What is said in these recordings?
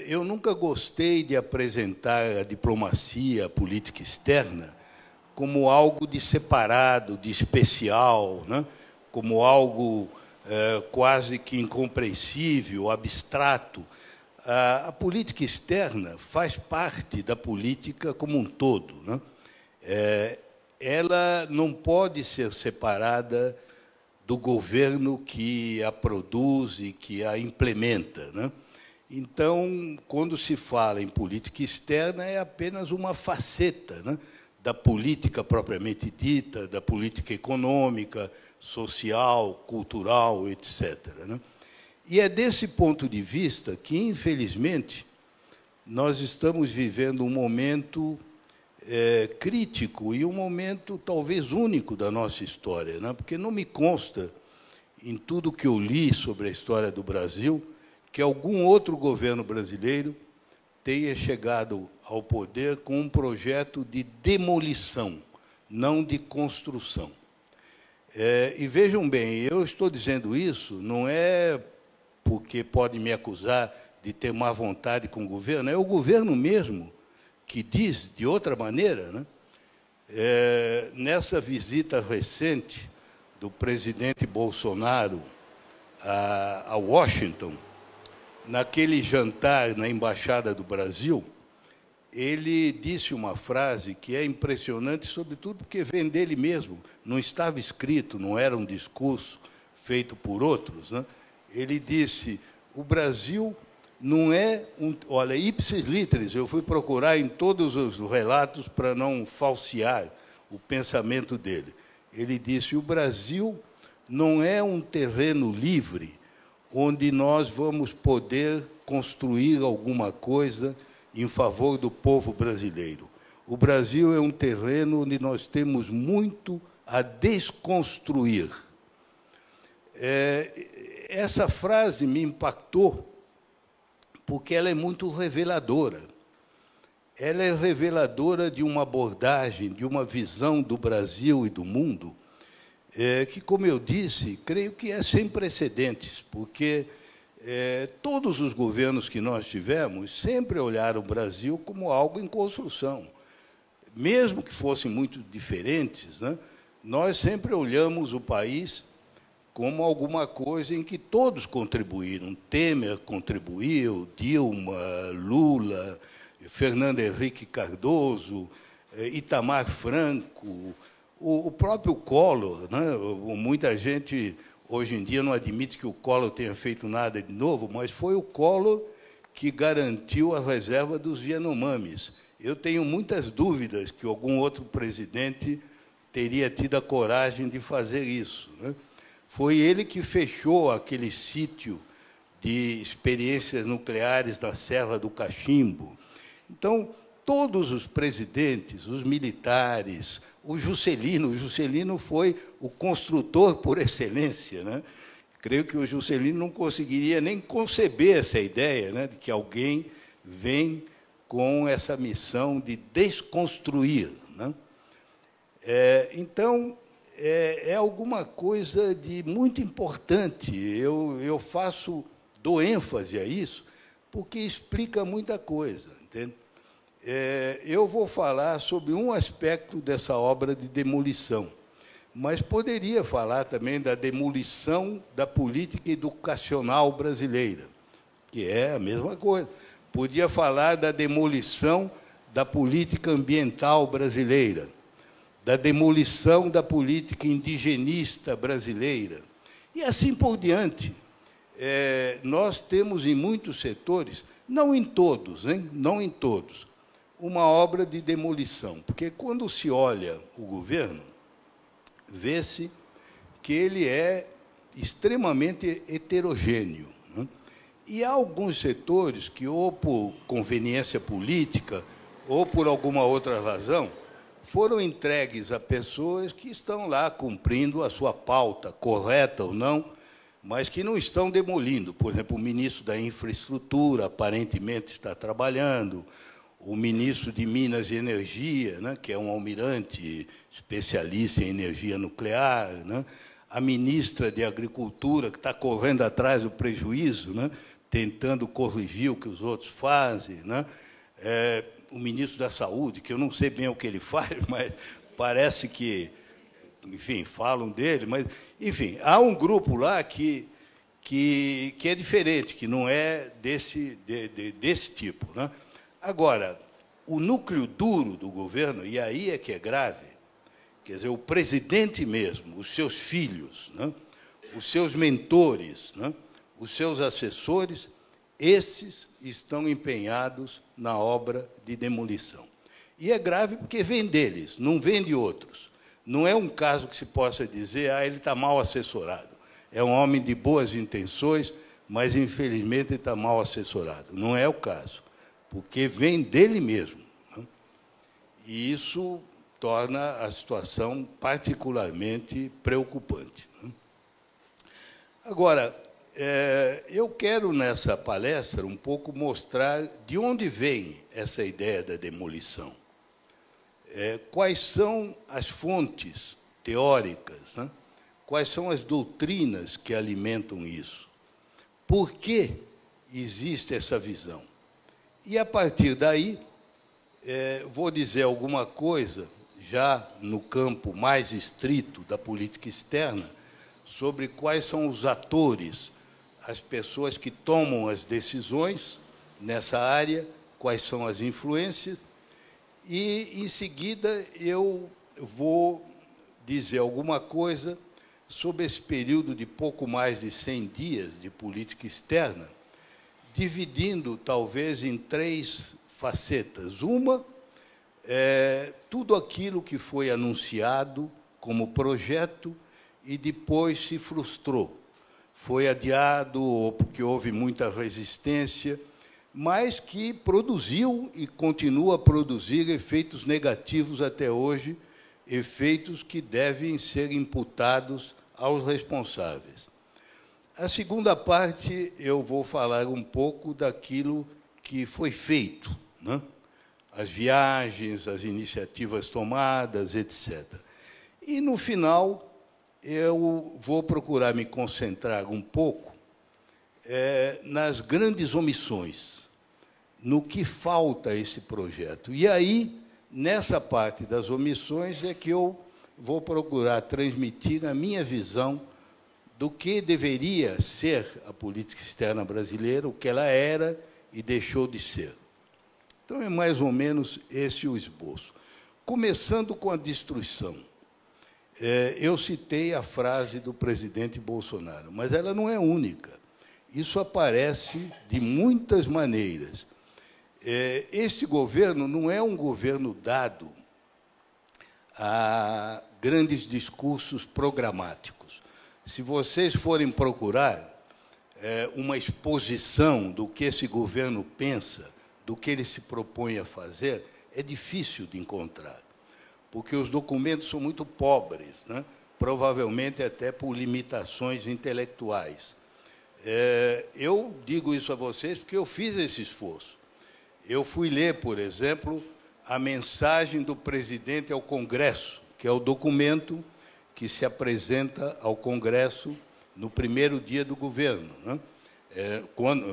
Eu nunca gostei de apresentar a diplomacia, a política externa, como algo de separado, de especial, né? Como algo quase que incompreensível, abstrato. A política externa faz parte da política como um todo, né? Ela não pode ser separada do governo que a produz e que a implementa, né? Então, quando se fala em política externa, é apenas uma faceta, né, da política propriamente dita, da política econômica, social, cultural, etc., né? E é desse ponto de vista que, infelizmente, nós estamos vivendo um momento crítico e um momento talvez único da nossa história, né? Porque não me consta, em tudo que eu li sobre a história do Brasil, que algum outro governo brasileiro tenha chegado ao poder com um projeto de demolição, não de construção. E vejam bem, eu estou dizendo isso não é porque pode me acusar de ter má vontade com o governo, é o governo mesmo que diz de outra maneira, né? Nessa visita recente do presidente Bolsonaro a Washington, naquele jantar na Embaixada do Brasil, ele disse uma frase que é impressionante, sobretudo porque vem dele mesmo, não estava escrito, não era um discurso feito por outros, né? Ele disse: o Brasil não é um... Olha, ipsis literis, eu fui procurar em todos os relatos para não falsear o pensamento dele. Ele disse: o Brasil não é um terreno livre onde nós vamos poder construir alguma coisa em favor do povo brasileiro. O Brasil é um terreno onde nós temos muito a desconstruir. Essa frase me impactou porque ela é muito reveladora. Ela é reveladora de uma abordagem, de uma visão do Brasil e do mundo, que, como eu disse, creio que é sem precedentes, porque todos os governos que nós tivemos sempre olharam o Brasil como algo em construção. Mesmo que fossem muito diferentes, né, nós sempre olhamos o país como alguma coisa em que todos contribuíram. Temer contribuiu, Dilma, Lula, Fernando Henrique Cardoso, Itamar Franco, o próprio Collor, né? Muita gente, hoje em dia, não admite que o Collor tenha feito nada de novo, mas foi o Collor que garantiu a reserva dos Yanomamis. Eu tenho muitas dúvidas que algum outro presidente teria tido a coragem de fazer isso, né? Foi ele que fechou aquele sítio de experiências nucleares na Serra do Cachimbo. Então, todos os presidentes, os militares, o Juscelino foi o construtor por excelência, né? Creio que o Juscelino não conseguiria nem conceber essa ideia, né, de que alguém vem com essa missão de desconstruir, né? Então, é alguma coisa de muito importante. Eu dou ênfase a isso, porque explica muita coisa, entende? Eu vou falar sobre um aspecto dessa obra de demolição, mas poderia falar também da demolição da política educacional brasileira, que é a mesma coisa. Podia falar da demolição da política ambiental brasileira, da demolição da política indigenista brasileira, e assim por diante. Nós temos em muitos setores, não em todos, hein? Não em todos, uma obra de demolição, porque quando se olha o governo, vê-se que ele é extremamente heterogêneo, né? E há alguns setores que, ou por conveniência política, ou por alguma outra razão, foram entregues a pessoas que estão lá cumprindo a sua pauta, correta ou não, mas que não estão demolindo. Por exemplo, o ministro da Infraestrutura aparentemente está trabalhando, o ministro de Minas e Energia, né, que é um almirante especialista em energia nuclear, né, a ministra de Agricultura, que está correndo atrás do prejuízo, né, tentando corrigir o que os outros fazem, né? O ministro da Saúde, que eu não sei bem o que ele faz, mas parece que, enfim, falam dele, mas, enfim, há um grupo lá que é diferente, que não é desse tipo, né? Agora, o núcleo duro do governo, e aí é que é grave, quer dizer, o presidente mesmo, os seus filhos, né? Os seus mentores, né? Os seus assessores, esses estão empenhados na obra de demolição. E é grave porque vem deles, não vem de outros. Não é um caso que se possa dizer, ele está mal assessorado. É um homem de boas intenções, mas, infelizmente, ele está mal assessorado. Não é o caso, porque vem dele mesmo, né? E isso torna a situação particularmente preocupante, né? Agora, eu quero, nessa palestra, um pouco mostrar de onde vem essa ideia da demolição. Quais são as fontes teóricas, né? Quais são as doutrinas que alimentam isso? Por que existe essa visão? E, a partir daí, vou dizer alguma coisa, já no campo mais estrito da política externa, sobre quais são os atores, as pessoas que tomam as decisões nessa área, quais são as influências, e, em seguida, eu vou dizer alguma coisa sobre esse período de pouco mais de 100 dias de política externa, dividindo, talvez, em 3 facetas. Uma, tudo aquilo que foi anunciado como projeto e depois se frustrou. Foi adiado, ou porque houve muita resistência, mas que produziu e continua a produzir efeitos negativos até hoje, efeitos que devem ser imputados aos responsáveis. A segunda parte, eu vou falar um pouco daquilo que foi feito, né? As viagens, as iniciativas tomadas, etc. E, no final, eu vou procurar me concentrar um pouco nas grandes omissões, no que falta a esse projeto. E aí, nessa parte das omissões, é que eu vou procurar transmitir a minha visão do que deveria ser a política externa brasileira, o que ela era e deixou de ser. Então, é mais ou menos esse o esboço. Começando com a destruição. Eu citei a frase do presidente Bolsonaro, mas ela não é única. Isso aparece de muitas maneiras. Este governo não é um governo dado a grandes discursos programáticos. Se vocês forem procurar uma exposição do que esse governo pensa, do que ele se propõe a fazer, é difícil de encontrar, porque os documentos são muito pobres, né? Provavelmente até por limitações intelectuais. Eu digo isso a vocês porque eu fiz esse esforço. Eu fui ler, por exemplo, a mensagem do presidente ao Congresso, que é o documento que se apresenta ao Congresso no primeiro dia do governo, né?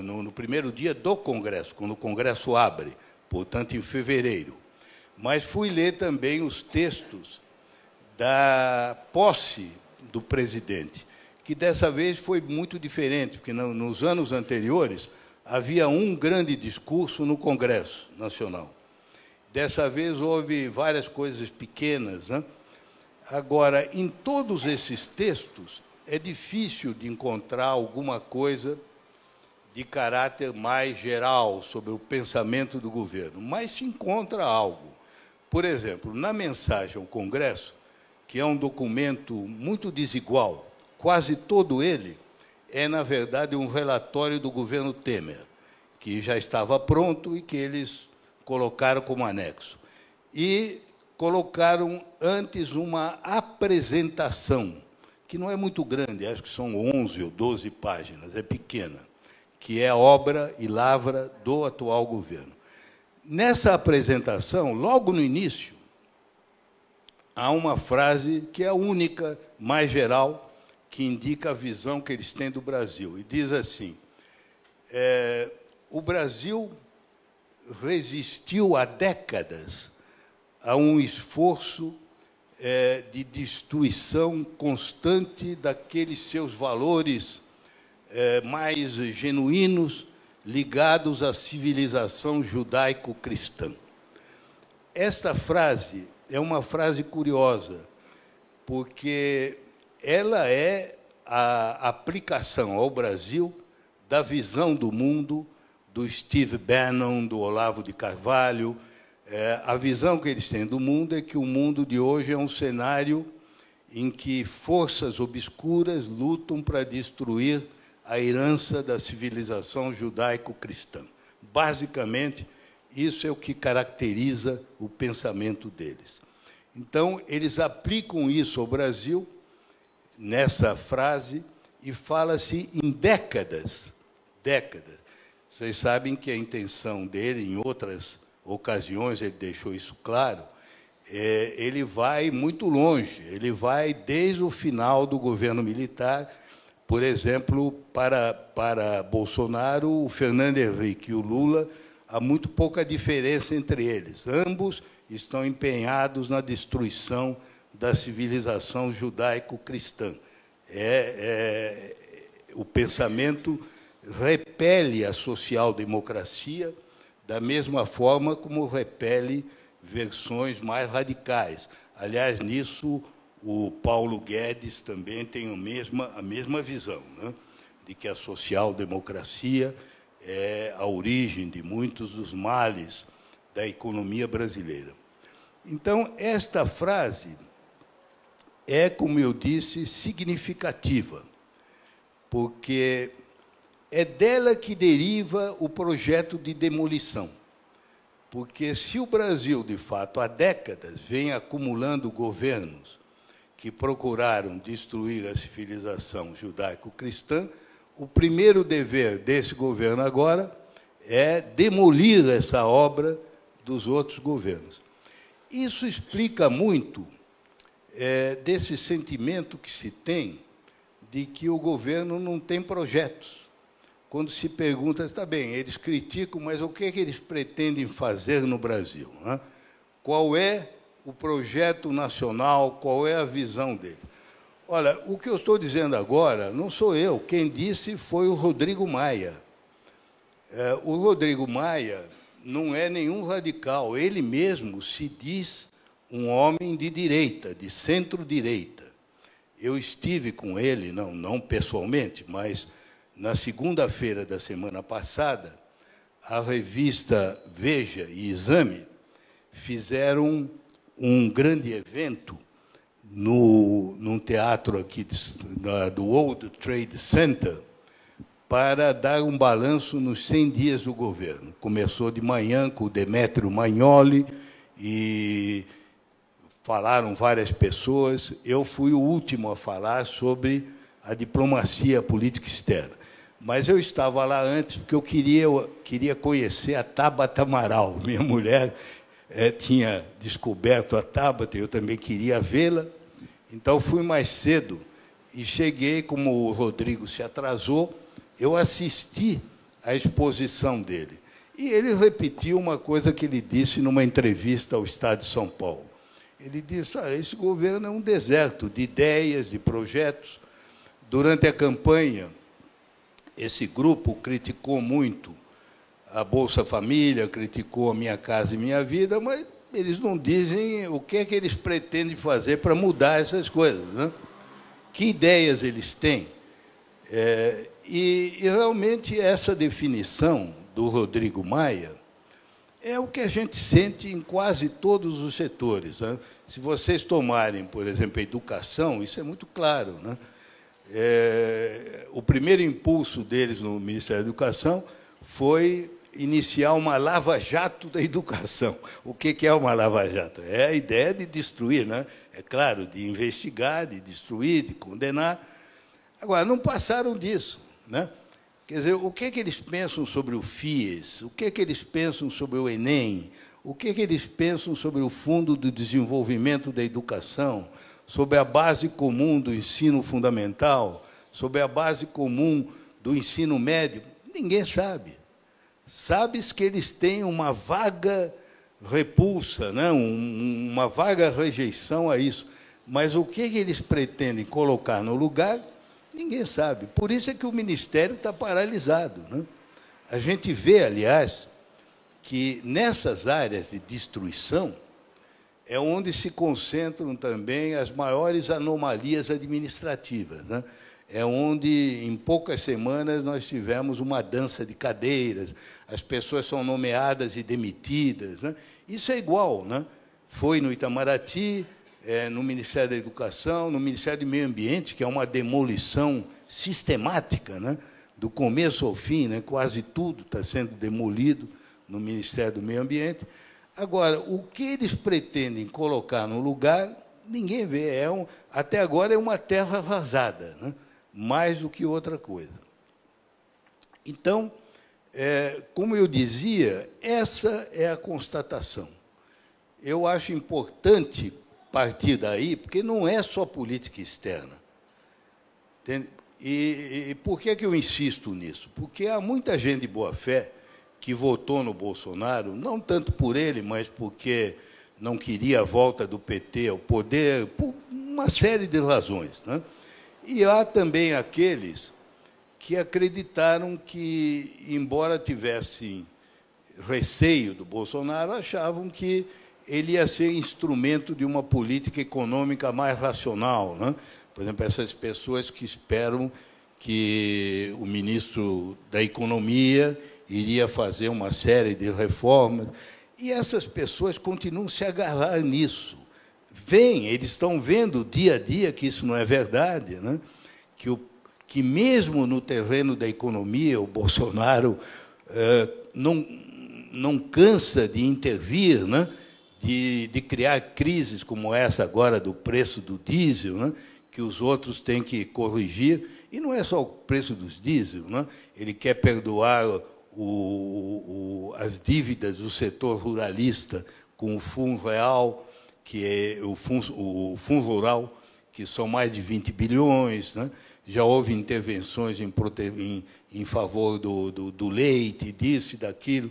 No primeiro dia do Congresso, quando o Congresso abre, portanto, em fevereiro. Mas fui ler também os textos da posse do presidente, que dessa vez foi muito diferente, porque nos anos anteriores havia um grande discurso no Congresso Nacional. Dessa vez houve várias coisas pequenas, né? Agora, em todos esses textos, é difícil de encontrar alguma coisa de caráter mais geral sobre o pensamento do governo, mas se encontra algo. Por exemplo, na mensagem ao Congresso, que é um documento muito desigual, quase todo ele é, na verdade, um relatório do governo Temer, que já estava pronto e que eles colocaram como anexo. E colocaram antes uma apresentação, que não é muito grande, acho que são 11 ou 12 páginas, é pequena, que é obra e lavra do atual governo. Nessa apresentação, logo no início, há uma frase que é a única, mais geral, que indica a visão que eles têm do Brasil. E diz assim, o Brasil resistiu há décadas a um esforço de destruição constante daqueles seus valores mais genuínos, ligados à civilização judaico-cristã. Esta frase é uma frase curiosa, porque ela é a aplicação ao Brasil da visão do mundo do Steve Bannon, do Olavo de Carvalho. A visão que eles têm do mundo é que o mundo de hoje é um cenário em que forças obscuras lutam para destruir a herança da civilização judaico-cristã. Basicamente, isso é o que caracteriza o pensamento deles. Então, eles aplicam isso ao Brasil, nessa frase, e fala-se em décadas. Décadas. Vocês sabem que a intenção dele, em outras ocasiões, ele deixou isso claro, ele vai muito longe, ele vai desde o final do governo militar. Por exemplo, para Bolsonaro, o Fernando Henrique e o Lula, há muito pouca diferença entre eles. Ambos estão empenhados na destruição da civilização judaico-cristã. O pensamento repele a social-democracia da mesma forma como repele versões mais radicais. Aliás, nisso, o Paulo Guedes também tem a mesma visão, né? De que a social-democracia é a origem de muitos dos males da economia brasileira. Então, esta frase é, como eu disse, significativa, porque é dela que deriva o projeto de demolição. Porque se o Brasil, de fato, há décadas, vem acumulando governos que procuraram destruir a civilização judaico-cristã, o primeiro dever desse governo agora é demolir essa obra dos outros governos. Isso explica muito desse sentimento que se tem de que o governo não tem projetos. Quando se pergunta, está bem, eles criticam, mas o que é que eles pretendem fazer no Brasil, né? Qual é o projeto nacional, qual é a visão deles? Olha, o que eu estou dizendo agora não sou eu, quem disse foi o Rodrigo Maia. O Rodrigo Maia não é nenhum radical, ele mesmo se diz um homem de direita, de centro-direita. Eu estive com ele, não pessoalmente, mas na segunda-feira da semana passada, a revista Veja e Exame fizeram um grande evento num teatro aqui do World Trade Center para dar um balanço nos 100 dias do governo. Começou de manhã com o Demétrio Magnoli e falaram várias pessoas. Eu fui o último a falar sobre a diplomacia política externa. Mas eu estava lá antes porque eu queria conhecer a Tabata Amaral. Minha mulher tinha descoberto a Tabata, eu também queria vê-la. Então, fui mais cedo e cheguei, como o Rodrigo se atrasou, eu assisti à exposição dele. E ele repetiu uma coisa que ele disse numa entrevista ao Estado de São Paulo. Ele disse, olha, esse governo é um deserto de ideias, de projetos. Durante a campanha, esse grupo criticou muito a Bolsa Família, criticou a Minha Casa e Minha Vida, mas eles não dizem o que é que eles pretendem fazer para mudar essas coisas, né? Que ideias eles têm? E realmente essa definição do Rodrigo Maia é o que a gente sente em quase todos os setores, né? Se vocês tomarem, por exemplo, a educação, isso é muito claro, né? O primeiro impulso deles no Ministério da Educação foi iniciar uma lava-jato da educação. O que é uma lava-jato? É a ideia de destruir, né? É claro, de investigar, de destruir, de condenar. Agora, não passaram disso, né? Quer dizer, o que eles pensam sobre o FIES? O que eles pensam sobre o Enem? O que eles pensam sobre o Fundo de Desenvolvimento da Educação? Sobre a base comum do ensino fundamental? Sobre a base comum do ensino médio? Ninguém sabe. Sabes que eles têm uma vaga repulsa, né? Uma vaga rejeição a isso. Mas o que eles pretendem colocar no lugar, ninguém sabe. Por isso é que o Ministério está paralisado, né? A gente vê, aliás, que nessas áreas de destruição é onde se concentram também as maiores anomalias administrativas, né? É onde, em poucas semanas, nós tivemos uma dança de cadeiras, as pessoas são nomeadas e demitidas, né? Isso é igual, né? Foi no Itamaraty, no Ministério da Educação, no Ministério do Meio Ambiente, que é uma demolição sistemática, né? Do começo ao fim, né? Quase tudo está sendo demolido no Ministério do Meio Ambiente. Agora, o que eles pretendem colocar no lugar, ninguém vê. Até agora é uma terra arrasada, né? Mais do que outra coisa. Então, como eu dizia, essa é a constatação. Eu acho importante partir daí, porque não é só política externa. Entende? E por que eu insisto nisso? Porque há muita gente de boa-fé que votou no Bolsonaro, não tanto por ele, mas porque não queria a volta do PT ao poder, por uma série de razões, né? E há também aqueles que acreditaram que, embora tivessem receio do Bolsonaro, achavam que ele ia ser instrumento de uma política econômica mais racional, né? Por exemplo, essas pessoas que esperam que o ministro da Economia iria fazer uma série de reformas, e essas pessoas continuam se agarrar nisso. Eles estão vendo dia a dia que isso não é verdade, né? Que mesmo no terreno da economia, o Bolsonaro não cansa de intervir, né? De criar crises como essa agora do preço do diesel, né? Que os outros têm que corrigir. E não é só o preço dos diesel, né? Ele quer perdoar as dívidas do setor ruralista com o Fundo Real, que é o Fundo Rural, que são mais de 20 bilhões, né? Já houve intervenções em favor do leite, disso e daquilo.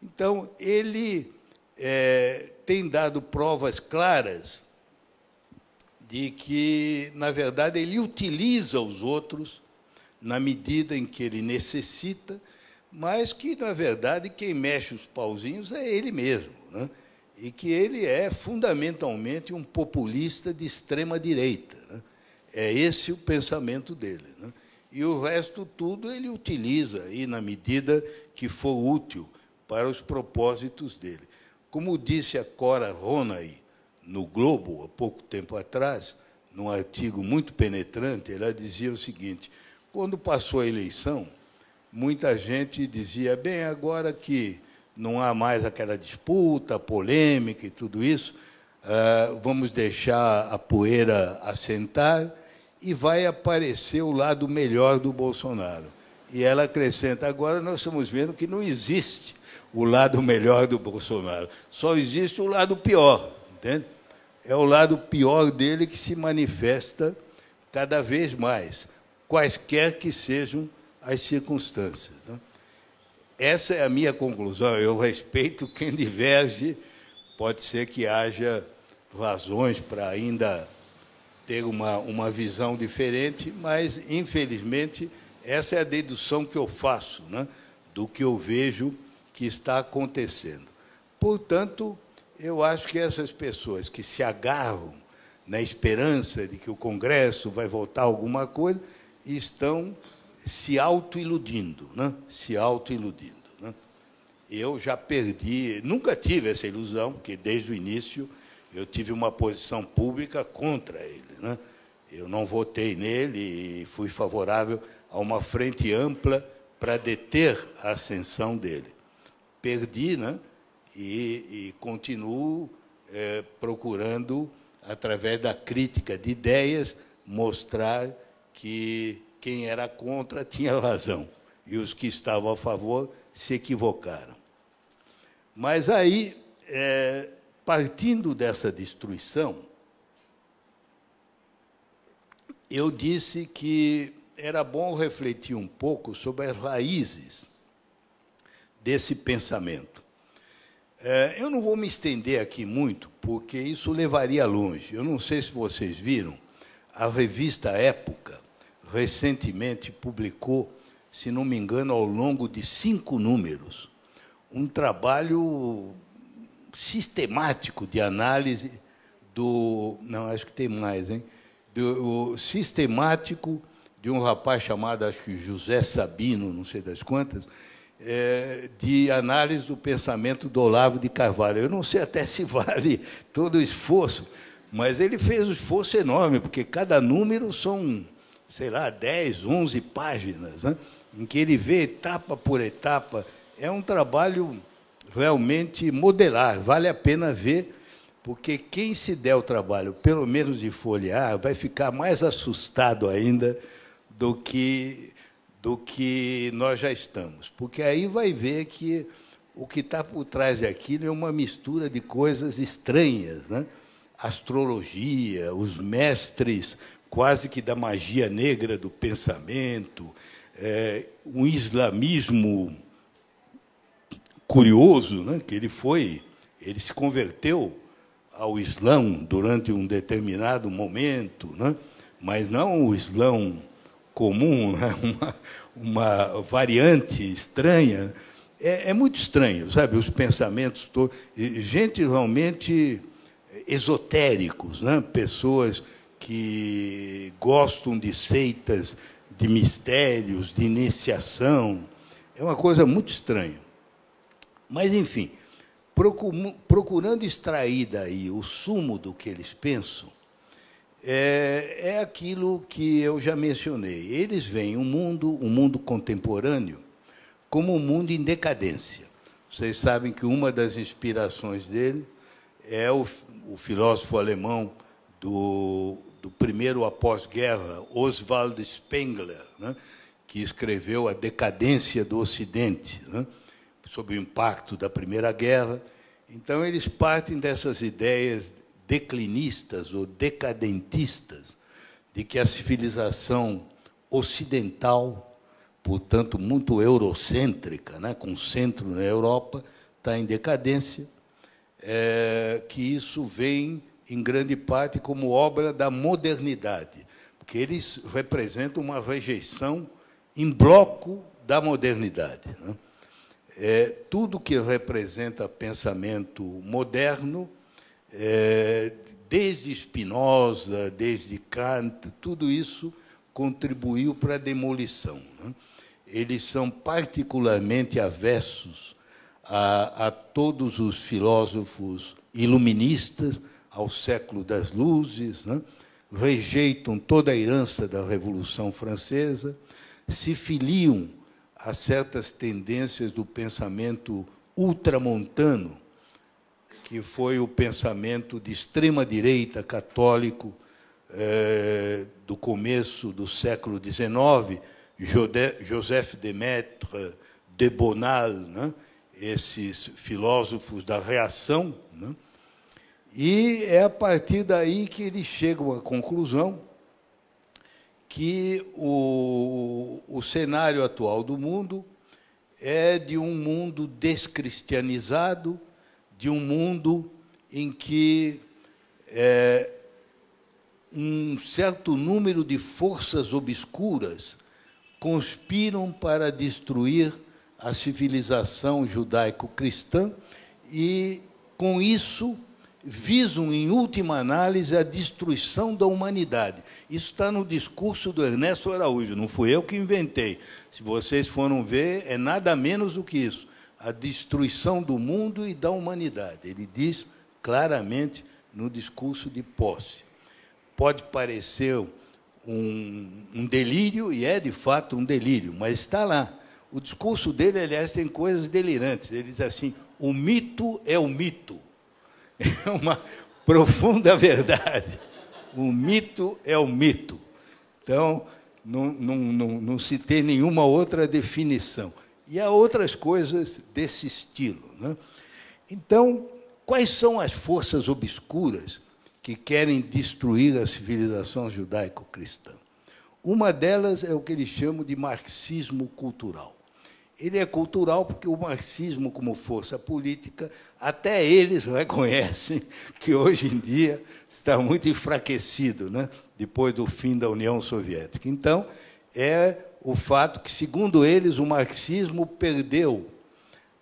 Então, ele tem dado provas claras de que, na verdade, ele utiliza os outros na medida em que ele necessita, mas que, na verdade, quem mexe os pauzinhos é ele mesmo, né? E que ele é, fundamentalmente, um populista de extrema-direita, né? É esse o pensamento dele, né? E o resto tudo ele utiliza aí na medida que for útil para os propósitos dele. Como disse a Cora Ronay no Globo, há pouco tempo atrás, num artigo muito penetrante, ela dizia o seguinte: quando passou a eleição, muita gente dizia, bem, agora que não há mais aquela disputa, polêmica e tudo isso, vamos deixar a poeira assentar e vai aparecer o lado melhor do Bolsonaro. E ela acrescenta, agora nós estamos vendo que não existe o lado melhor do Bolsonaro, só existe o lado pior, entende? É o lado pior dele que se manifesta cada vez mais, quaisquer que sejam as circunstâncias, né? Essa é a minha conclusão. Eu respeito quem diverge, pode ser que haja razões para ainda ter uma visão diferente, mas, infelizmente, essa é a dedução que eu faço, né, do que eu vejo que está acontecendo. Portanto, eu acho que essas pessoas que se agarram na esperança de que o Congresso vai votar alguma coisa, estão se autoiludindo, né? Se autoiludindo, né? Eu já perdi, nunca tive essa ilusão, porque desde o início eu tive uma posição pública contra ele, né? Eu não votei nele e fui favorável a uma frente ampla para deter a ascensão dele. Perdi, né? E continuo procurando, através da crítica de ideias, mostrar que quem era contra tinha razão, e os que estavam a favor se equivocaram. Mas aí, partindo dessa destruição, eu disse que era bom refletir um pouco sobre as raízes desse pensamento. Eu não vou me estender aqui muito, porque isso levaria longe. Eu não sei se vocês viram, a revista Época, recentemente, publicou, se não me engano, ao longo de 5 números, um trabalho sistemático de análise do... Não, acho que tem mais, hein? Sistemático de um rapaz chamado, acho que José Sabino, não sei das quantas, de análise do pensamento do Olavo de Carvalho. Eu não sei até se vale todo o esforço, mas ele fez um esforço enorme, porque cada número são, sei lá, 10, 11 páginas, né, em que ele vê etapa por etapa. É um trabalho realmente modelar, vale a pena ver, porque quem se der o trabalho, pelo menos de folhear, vai ficar mais assustado ainda do que nós já estamos. Porque aí vai ver que o que está por trás daquilo é uma mistura de coisas estranhas, né? Astrologia, os mestres quase que da magia negra do pensamento, um islamismo curioso, né? Que ele se converteu ao Islã durante um determinado momento, né? Mas não o Islã comum, né? uma variante estranha. É muito estranho, sabe? Os pensamentos todos. Gente realmente esotéricos, né? Pessoas que gostam de seitas, de mistérios, de iniciação. É uma coisa muito estranha. Mas, enfim, procurando extrair daí o sumo do que eles pensam, é aquilo que eu já mencionei. Eles veem o mundo contemporâneo como um mundo em decadência. Vocês sabem que uma das inspirações dele é o filósofo alemão do primeiro após-guerra, Oswald Spengler, né, que escreveu A Decadência do Ocidente, né, sob o impacto da Primeira Guerra. Então, eles partem dessas ideias declinistas ou decadentistas de que a civilização ocidental, portanto, muito eurocêntrica, né, com centro na Europa, está em decadência, que isso vem, em grande parte, como obra da modernidade, porque eles representam uma rejeição em bloco da modernidade, né? Tudo que representa pensamento moderno, desde Spinoza, desde Kant, tudo isso contribuiu para a demolição, né? Eles são particularmente avessos a todos os filósofos iluministas, ao século das luzes, né? Rejeitam toda a herança da Revolução Francesa, se filiam a certas tendências do pensamento ultramontano, que foi o pensamento de extrema-direita católico do começo do século XIX, Joseph de Maistre, de Bonal, né? Esses filósofos da reação, né? E é a partir daí que eles chegam à conclusão que o cenário atual do mundo é de um mundo descristianizado, de um mundo em que um certo número de forças obscuras conspiram para destruir a civilização judaico-cristã e, com isso, visam, em última análise, a destruição da humanidade. Isso está no discurso do Ernesto Araújo, não fui eu que inventei. Se vocês foram ver, é nada menos do que isso, a destruição do mundo e da humanidade. Ele diz claramente no discurso de posse. Pode parecer um delírio, e é, de fato, um delírio, mas está lá. O discurso dele, aliás, tem coisas delirantes. Ele diz assim, o mito é o mito. É uma profunda verdade. O mito é o mito. Então, não se tem nenhuma outra definição. E há outras coisas desse estilo, né? Então, quais são as forças obscuras que querem destruir a civilização judaico-cristã? Uma delas é o que eles chamam de marxismo cultural. Ele é cultural porque o marxismo, como força política, até eles reconhecem que, hoje em dia, está muito enfraquecido, né? Depois do fim da União Soviética. Então, é o fato que, segundo eles, o marxismo perdeu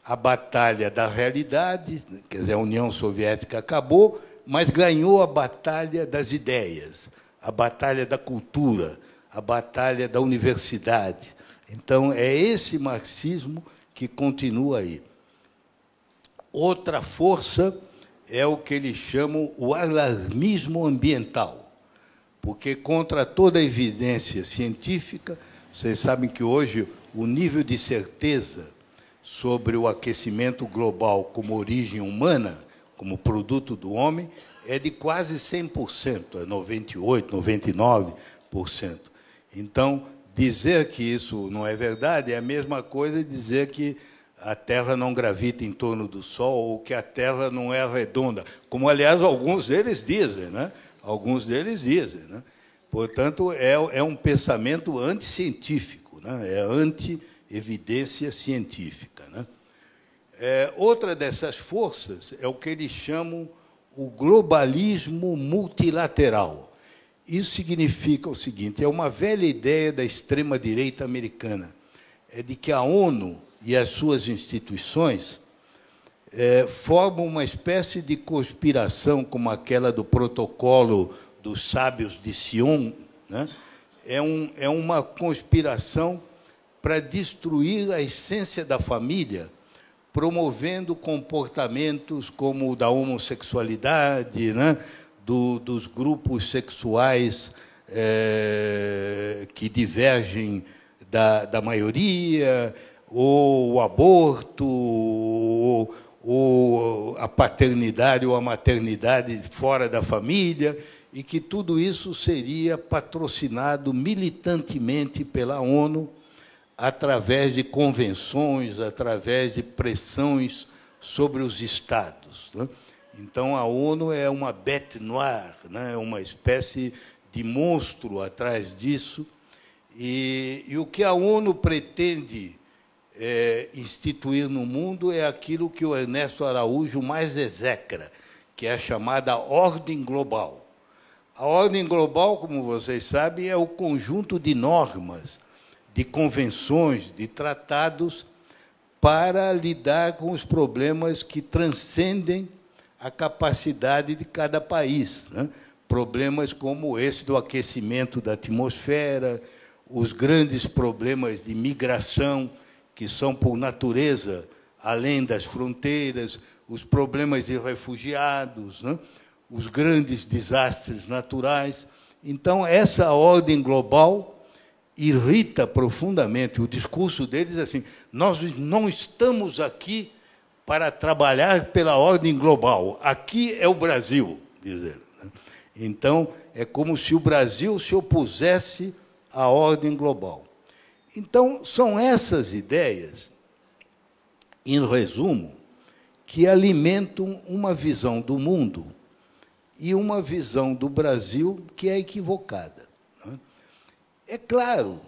a batalha da realidade, quer dizer, a União Soviética acabou, mas ganhou a batalha das ideias, a batalha da cultura, a batalha da universidade. Então, é esse marxismo que continua aí. Outra força é o que eles chamam o alarmismo ambiental, porque, contra toda a evidência científica, vocês sabem que hoje o nível de certeza sobre o aquecimento global como origem humana, como produto do homem, é de quase 100%, é 98%, 99%. Então, dizer que isso não é verdade é a mesma coisa de dizer que a Terra não gravita em torno do Sol ou que a Terra não é redonda, como, aliás, alguns deles dizem, né? Alguns deles dizem, né? Portanto, é um pensamento anticientífico, né? É anti-evidência científica, né? Outra dessas forças é o que eles chamam o globalismo multilateral. Isso significa o seguinte, é uma velha ideia da extrema-direita americana, é de que a ONU e as suas instituições formam uma espécie de conspiração, como aquela do protocolo dos sábios de Sion, né? É uma conspiração para destruir a essência da família, promovendo comportamentos como o da homossexualidade, né? Dos grupos sexuais que divergem da maioria, ou o aborto, ou a paternidade ou a maternidade fora da família, e que tudo isso seria patrocinado militantemente pela ONU, através de convenções, através de pressões sobre os Estados, né? Então, a ONU é uma bête noire, né? Uma espécie de monstro atrás disso. E o que a ONU pretende instituir no mundo é aquilo que o Ernesto Araújo mais execra, que é a chamada ordem global. A ordem global, como vocês sabem, é o conjunto de normas, de convenções, de tratados para lidar com os problemas que transcendem a capacidade de cada país, né? Problemas como esse do aquecimento da atmosfera, os grandes problemas de migração, que são, por natureza, além das fronteiras, os problemas de refugiados, né? Os grandes desastres naturais. Então, essa ordem global irrita profundamente. O discurso deles é assim, nós não estamos aqui para trabalhar pela ordem global. Aqui é o Brasil, diz ele, né? Então, é como se o Brasil se opusesse à ordem global. Então, são essas ideias, em resumo, que alimentam uma visão do mundo e uma visão do Brasil que é equivocada, né? É claro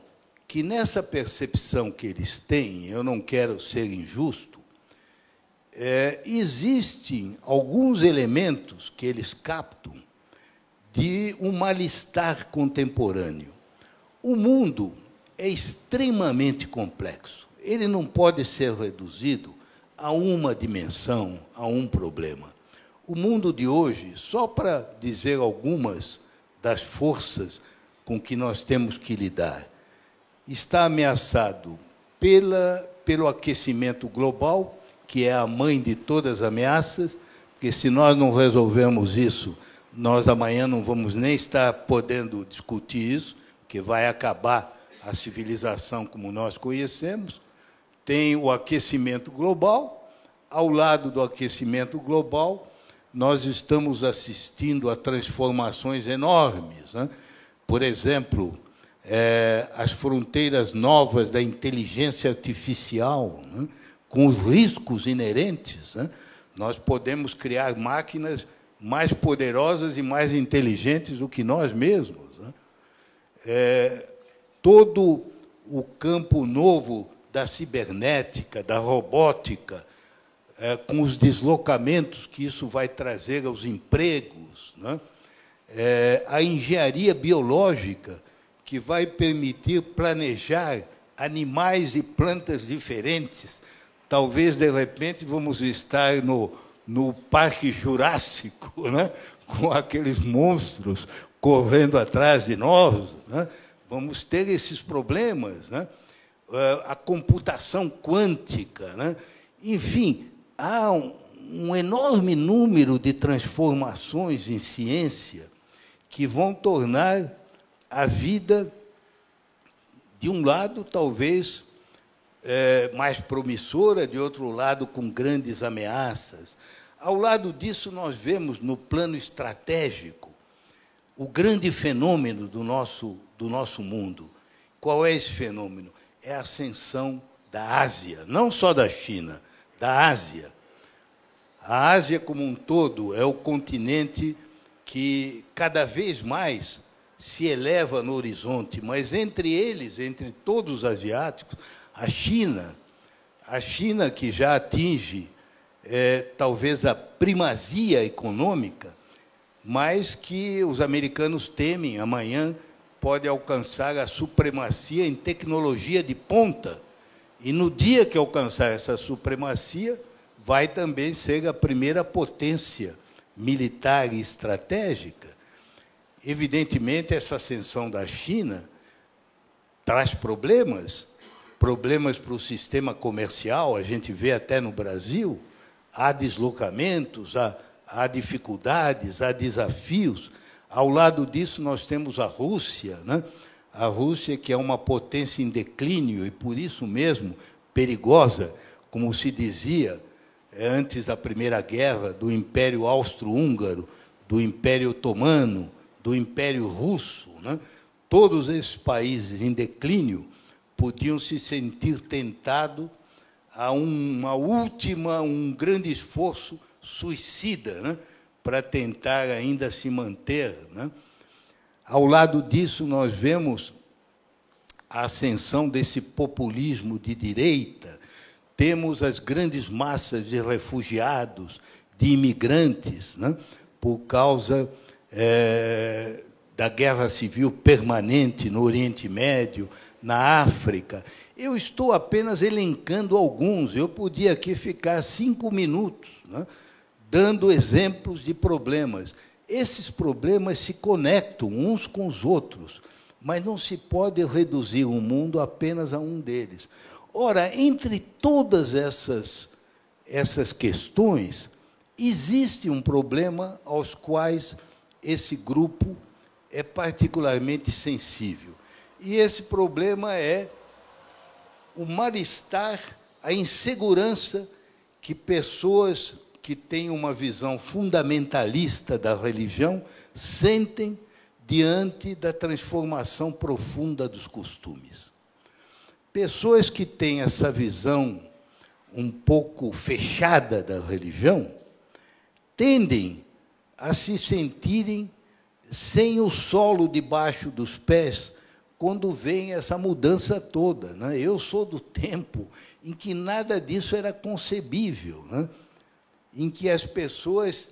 que, nessa percepção que eles têm, eu não quero ser injusto, existem alguns elementos que eles captam de um mal-estar contemporâneo. O mundo é extremamente complexo. Ele não pode ser reduzido a uma dimensão, a um problema. O mundo de hoje, só para dizer algumas das forças com que nós temos que lidar, está ameaçado pelo aquecimento global, que é a mãe de todas as ameaças, porque, se nós não resolvermos isso, nós amanhã não vamos nem estar podendo discutir isso, porque vai acabar a civilização como nós conhecemos. Tem o aquecimento global. Ao lado do aquecimento global, nós estamos assistindo a transformações enormes, né? Por exemplo, as fronteiras novas da inteligência artificial, né? Com os riscos inerentes, né? Nós podemos criar máquinas mais poderosas e mais inteligentes do que nós mesmos, né? todo o campo novo da cibernética, da robótica, com os deslocamentos que isso vai trazer aos empregos, né? A engenharia biológica, que vai permitir planejar animais e plantas diferentes. Talvez, de repente, vamos estar no Parque Jurássico, né? Com aqueles monstros correndo atrás de nós, né? Vamos ter esses problemas, né? A computação quântica, né? Enfim, há um enorme número de transformações em ciência que vão tornar a vida, de um lado, talvez, mais promissora, de outro lado, com grandes ameaças. Ao lado disso, nós vemos, no plano estratégico, o grande fenômeno do nosso mundo. Qual é esse fenômeno? É a ascensão da Ásia, não só da China, da Ásia. A Ásia, como um todo, é o continente que, cada vez mais, se eleva no horizonte, mas, entre eles, entre todos os asiáticos, a China, que já atinge, talvez, a primazia econômica, mas que os americanos temem, amanhã pode alcançar a supremacia em tecnologia de ponta. E, no dia que alcançar essa supremacia, vai também ser a primeira potência militar e estratégica. Evidentemente, essa ascensão da China traz problemas para o sistema comercial, a gente vê até no Brasil, há deslocamentos, há dificuldades, há desafios. Ao lado disso, nós temos a Rússia, né? A Rússia, que é uma potência em declínio e, por isso mesmo, perigosa, como se dizia antes da Primeira Guerra, do Império Austro-Húngaro, do Império Otomano, do Império Russo, né? Todos esses países em declínio podiam se sentir tentados a um grande esforço suicida, né? Para tentar ainda se manter, né? Ao lado disso, nós vemos a ascensão desse populismo de direita, temos as grandes massas de refugiados, de imigrantes, né? Por causa da guerra civil permanente no Oriente Médio, na África. Eu estou apenas elencando alguns, eu podia aqui ficar 5 minutos, né? Dando exemplos de problemas. Esses problemas se conectam uns com os outros, mas não se pode reduzir o mundo apenas a um deles. Ora, entre todas essas questões, existe um problema aos quais esse grupo é particularmente sensível. E esse problema é o mal-estar, a insegurança que pessoas que têm uma visão fundamentalista da religião sentem diante da transformação profunda dos costumes. Pessoas que têm essa visão um pouco fechada da religião tendem a se sentirem sem o solo debaixo dos pés quando vem essa mudança toda, né? Eu sou do tempo em que nada disso era concebível, né? Em que as pessoas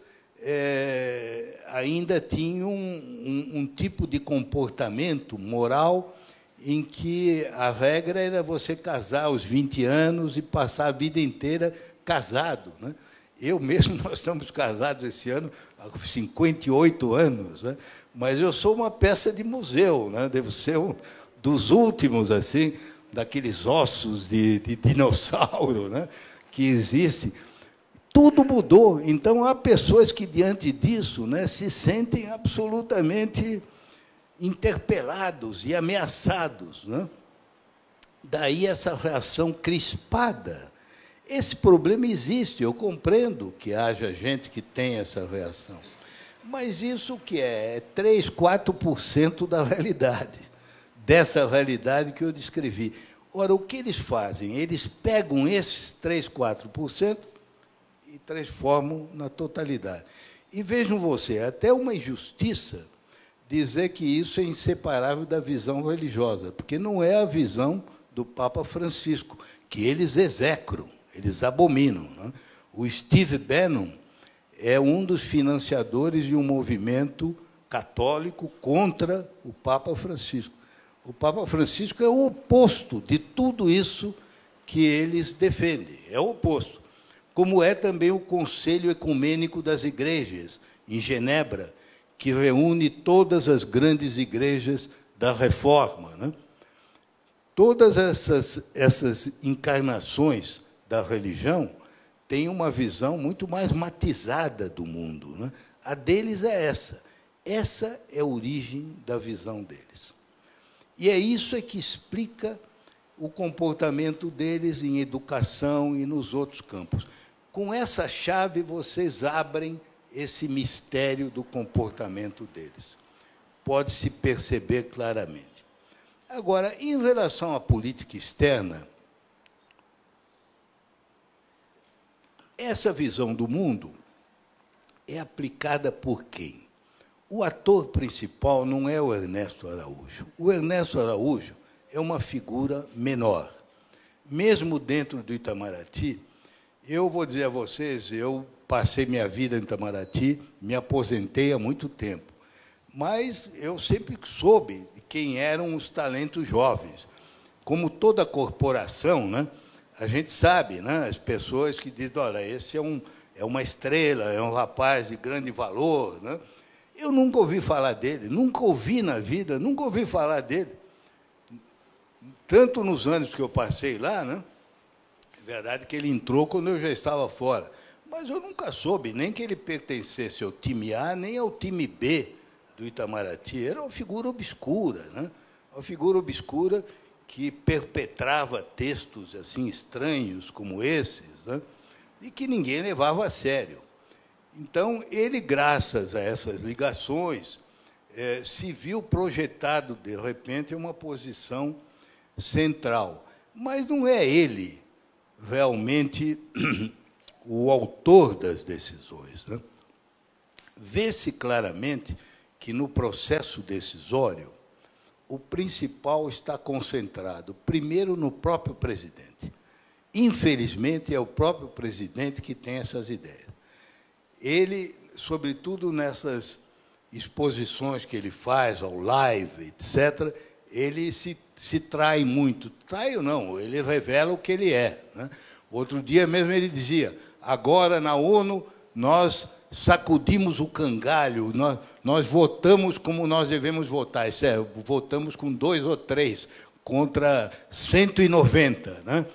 ainda tinham um tipo de comportamento moral em que a regra era você casar aos 20 anos e passar a vida inteira casado, né? Eu mesmo, nós estamos casados esse ano há 58 anos, né? Mas eu sou uma peça de museu, né? Devo ser um dos últimos, assim, daqueles ossos de dinossauro, né? Que existem. Tudo mudou. Então, há pessoas que, diante disso, né, se sentem absolutamente interpelados e ameaçados, né? Daí essa reação crispada. Esse problema existe, eu compreendo que haja gente que tem essa reação. Mas isso que é 3%, 4% da realidade, dessa realidade que eu descrevi. Ora, o que eles fazem? Eles pegam esses 3%, 4% e transformam na totalidade. E vejam você, até uma injustiça dizer que isso é inseparável da visão religiosa, porque não é a visão do Papa Francisco, que eles execram, eles abominam. Né? O Steve Bannon é um dos financiadores de um movimento católico contra o Papa Francisco. O Papa Francisco é o oposto de tudo isso que eles defendem, é o oposto. Como é também o Conselho Ecumênico das Igrejas, em Genebra, que reúne todas as grandes igrejas da Reforma. Né? Todas essas encarnações da religião têm uma visão muito mais matizada do mundo. Né? A deles é essa. Essa é a origem da visão deles. E é isso que explica o comportamento deles em educação e nos outros campos. Com essa chave, vocês abrem esse mistério do comportamento deles. Pode-se perceber claramente. Agora, em relação à política externa, essa visão do mundo é aplicada por quem? O ator principal não é o Ernesto Araújo. O Ernesto Araújo é uma figura menor. Mesmo dentro do Itamaraty, eu vou dizer a vocês, eu passei minha vida em Itamaraty, me aposentei há muito tempo, mas eu sempre soube de quem eram os talentos jovens. Como toda corporação, né, a gente sabe, né, as pessoas que dizem, olha, esse é uma estrela, é um rapaz de grande valor. Né? Eu nunca ouvi falar dele, nunca ouvi na vida, nunca ouvi falar dele. Tanto nos anos que eu passei lá, né? É verdade que ele entrou quando eu já estava fora, mas eu nunca soube nem que ele pertencesse ao time A, nem ao time B do Itamaraty. Era uma figura obscura, né? Uma figura obscura que perpetrava textos assim estranhos como esses, né? E que ninguém levava a sério. Então, ele, graças a essas ligações, se viu projetado, de repente, em uma posição central. Mas não é ele realmente o autor das decisões. Né? Vê-se claramente que, no processo decisório, o principal está concentrado, primeiro, no próprio presidente. Infelizmente, é o próprio presidente que tem essas ideias. Ele, sobretudo nessas exposições que ele faz ao live, etc., ele se trai muito. Trai ou não, ele revela o que ele é. Né? Outro dia mesmo ele dizia, agora na ONU nós sacudimos o cangalho, nós votamos como nós devemos votar. Isso é, votamos com 2 ou 3 contra 190. Né?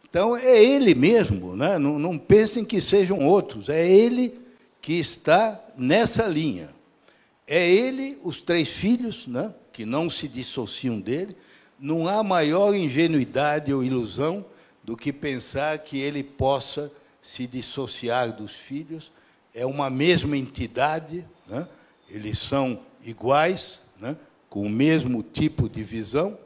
Então, é ele mesmo, né? Não pensem que sejam outros, é ele que está nessa linha. É ele, os 3 filhos, né? Que não se dissociam dele. Não há maior ingenuidade ou ilusão do que pensar que ele possa se dissociar dos filhos. É uma mesma entidade, né? Eles são iguais, né? Com o mesmo tipo de visão.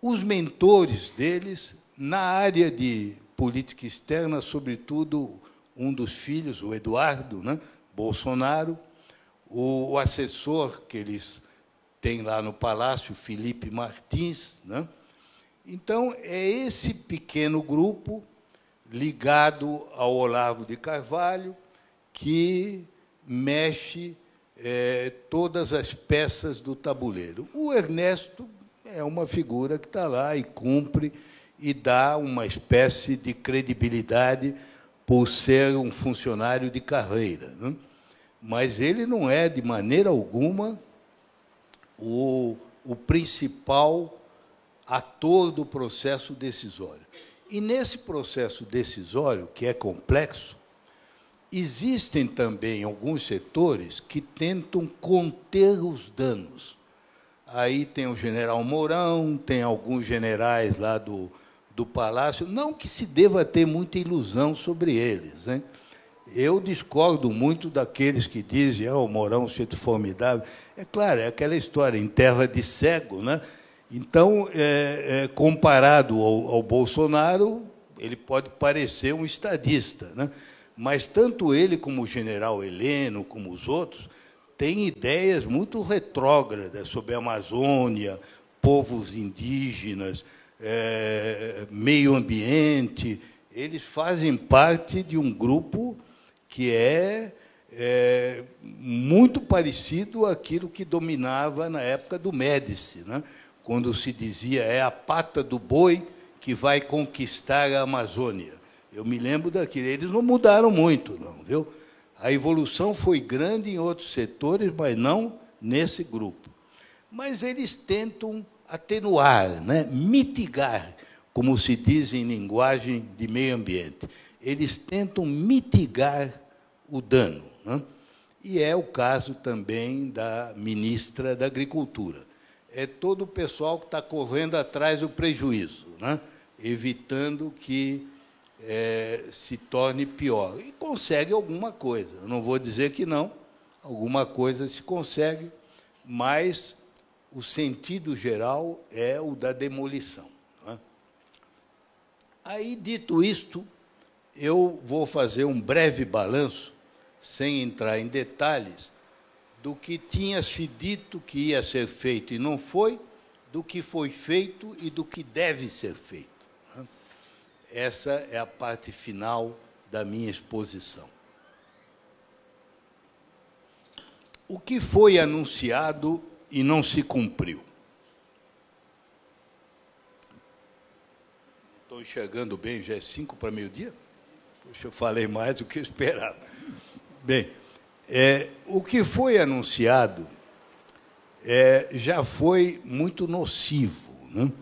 Os mentores deles, na área de política externa, sobretudo um dos filhos, o Eduardo, né? Bolsonaro, o assessor que eles têm lá no Palácio, Felipe Martins. Né? Então, é esse pequeno grupo, ligado ao Olavo de Carvalho, que mexe todas as peças do tabuleiro. O Ernesto é uma figura que está lá e cumpre e dá uma espécie de credibilidade por ser um funcionário de carreira. Né? Mas ele não é, de maneira alguma, o principal ator do processo decisório. E, nesse processo decisório, que é complexo, existem também alguns setores que tentam conter os danos. Aí tem o general Mourão, tem alguns generais lá do Palácio, não que se deva ter muita ilusão sobre eles, né? Eu discordo muito daqueles que dizem o Mourão, sujeito formidável. É claro, é aquela história, em terra de cego. Né? Então, comparado ao Bolsonaro, ele pode parecer um estadista. Né? Mas tanto ele como o general Heleno, como os outros, tem ideias muito retrógradas sobre a Amazônia, povos indígenas, meio ambiente. Eles fazem parte de um grupo que é muito parecido àquilo que dominava na época do Médici, né? Quando se dizia é a pata do boi que vai conquistar a Amazônia. Eu me lembro daquilo. Eles não mudaram muito, não, viu? A evolução foi grande em outros setores, mas não nesse grupo. Mas eles tentam atenuar, né? Mitigar, como se diz em linguagem de meio ambiente. Eles tentam mitigar o dano, né? E é o caso também da ministra da Agricultura. É todo o pessoal que está correndo atrás do prejuízo, né? Evitando que se torne pior. E consegue alguma coisa. Eu não vou dizer que não, alguma coisa se consegue, mas o sentido geral é o da demolição, né? Aí, dito isto, eu vou fazer um breve balanço, sem entrar em detalhes, do que tinha se dito que ia ser feito e não foi, do que foi feito e do que deve ser feito. Essa é a parte final da minha exposição. O que foi anunciado e não se cumpriu? Estou enxergando bem, já é 5 para meio-dia? Poxa, eu falei mais do que eu esperava. Bem, o que foi anunciado já foi muito nocivo, né?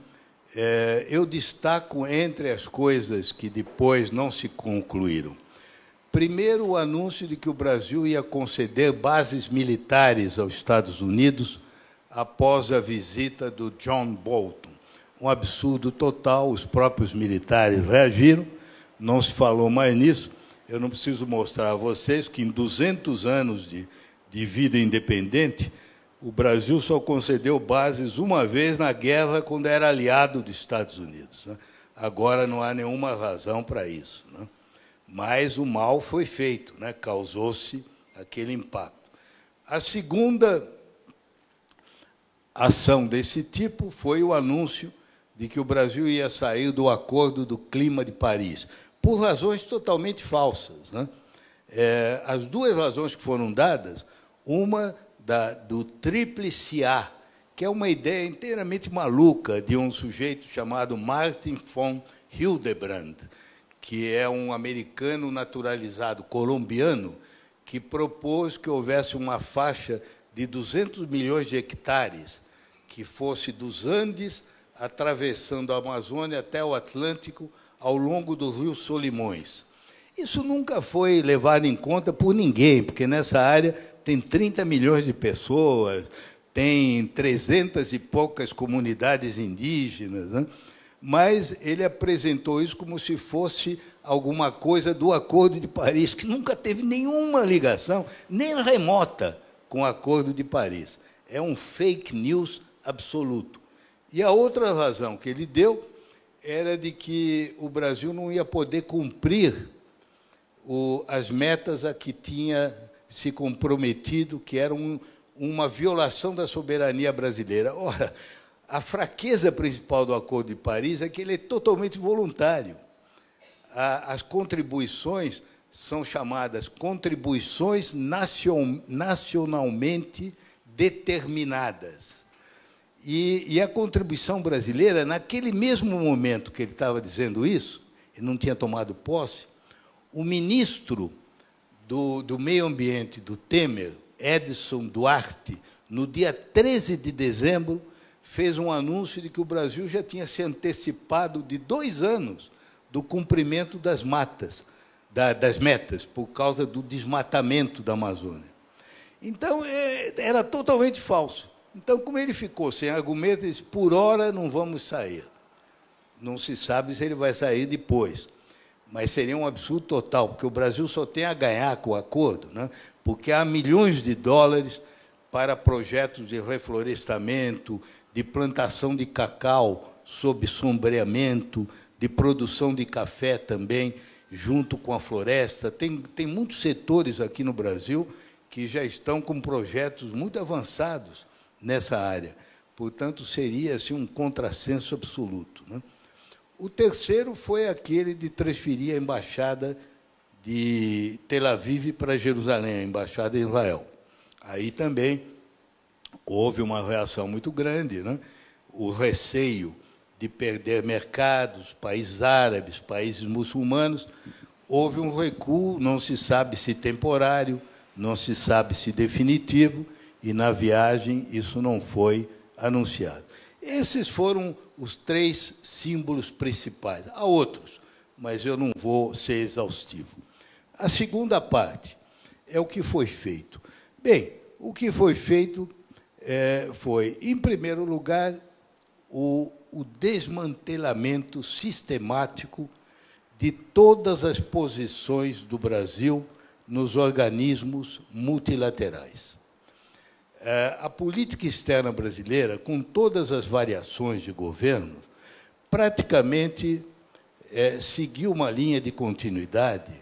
Eu destaco entre as coisas que depois não se concluíram. Primeiro, o anúncio de que o Brasil ia conceder bases militares aos Estados Unidos após a visita do John Bolton. Um absurdo total, os próprios militares reagiram, não se falou mais nisso. Eu não preciso mostrar a vocês que, em 200 anos de vida independente, o Brasil só concedeu bases uma vez na guerra, quando era aliado dos Estados Unidos, né? Agora não há nenhuma razão para isso, né? Mas o mal foi feito, né? Causou-se aquele impacto. A segunda ação desse tipo foi o anúncio de que o Brasil ia sair do Acordo do Clima de Paris, por razões totalmente falsas, né? As duas razões que foram dadas, uma do Tríplice A, que é uma ideia inteiramente maluca de um sujeito chamado Martin von Hildebrand, que é um americano naturalizado colombiano, que propôs que houvesse uma faixa de 200 milhões de hectares, que fosse dos Andes, atravessando a Amazônia até o Atlântico, ao longo do rio Solimões. Isso nunca foi levado em conta por ninguém, porque nessa área tem 30 milhões de pessoas, tem 300 e poucas comunidades indígenas, né? Mas ele apresentou isso como se fosse alguma coisa do Acordo de Paris, que nunca teve nenhuma ligação, nem remota, com o Acordo de Paris. É um fake news absoluto. E a outra razão que ele deu era de que o Brasil não ia poder cumprir as metas a que tinha se comprometido, que era uma violação da soberania brasileira. Ora, a fraqueza principal do Acordo de Paris é que ele é totalmente voluntário. As contribuições são chamadas contribuições nacionalmente determinadas. E a contribuição brasileira, naquele mesmo momento que ele estava dizendo isso, ele não tinha tomado posse, o ministro do Meio Ambiente do Temer, Edson Duarte, no dia 13 de dezembro, fez um anúncio de que o Brasil já tinha se antecipado de 2 anos do cumprimento das metas, por causa do desmatamento da Amazônia. Então, era totalmente falso. Então, como ele ficou sem argumento, ele disse, por hora não vamos sair. Não se sabe se ele vai sair depois. Mas seria um absurdo total, porque o Brasil só tem a ganhar com o acordo, né? Porque há milhões de dólares para projetos de reflorestamento, de plantação de cacau sob sombreamento, de produção de café também, junto com a floresta. Tem muitos setores aqui no Brasil que já estão com projetos muito avançados nessa área. Portanto, seria assim, um contrassenso absoluto, né? O terceiro foi aquele de transferir a embaixada de Tel Aviv para Jerusalém, a embaixada de Israel. Aí também houve uma reação muito grande, né? O receio de perder mercados, países árabes, países muçulmanos. Houve um recuo, não se sabe se temporário, não se sabe se definitivo, e, na viagem, isso não foi anunciado. Esses foram os 3 símbolos principais. Há outros, mas eu não vou ser exaustivo. A segunda parte é o que foi feito. Bem, o que foi feito foi, em primeiro lugar, o desmantelamento sistemático de todas as posições do Brasil nos organismos multilaterais. A política externa brasileira, com todas as variações de governo, praticamente seguiu uma linha de continuidade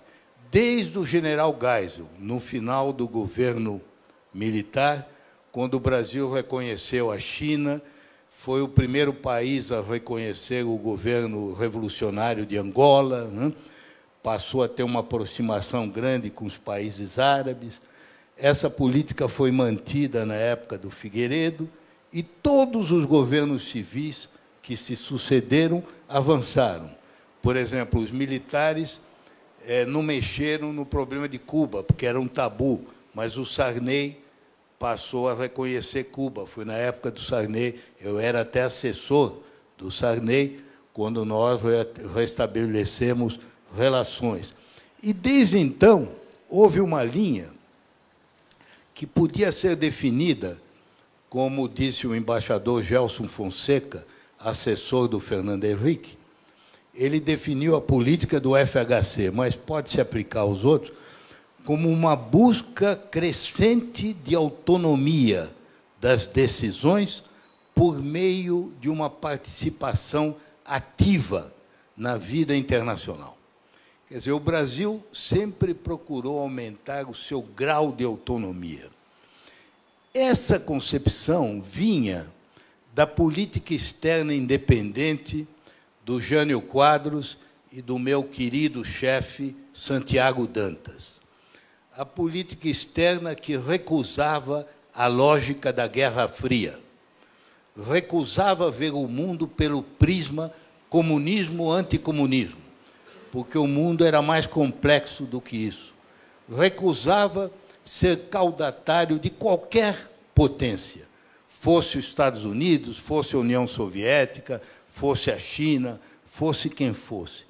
desde o general Geisel, no final do governo militar, quando o Brasil reconheceu a China, foi o primeiro país a reconhecer o governo revolucionário de Angola, né? Passou a ter uma aproximação grande com os países árabes. Essa política foi mantida na época do Figueiredo, e todos os governos civis que se sucederam avançaram. Por exemplo, os militares não mexeram no problema de Cuba, porque era um tabu, mas o Sarney passou a reconhecer Cuba. Foi na época do Sarney, eu era até assessor do Sarney, quando nós restabelecemos relações. E, desde então, houve uma linha que podia ser definida, como disse o embaixador Gelson Fonseca, assessor do Fernando Henrique. Ele definiu a política do FHC, mas pode se aplicar aos outros, como uma busca crescente de autonomia das decisões por meio de uma participação ativa na vida internacional. Quer dizer, o Brasil sempre procurou aumentar o seu grau de autonomia. Essa concepção vinha da política externa independente do Jânio Quadros e do meu querido chefe Santiago Dantas. A política externa que recusava a lógica da Guerra Fria, recusava ver o mundo pelo prisma comunismo-anticomunismo, porque o mundo era mais complexo do que isso. Recusava ser caudatário de qualquer potência, fosse os Estados Unidos, fosse a União Soviética, fosse a China, fosse quem fosse.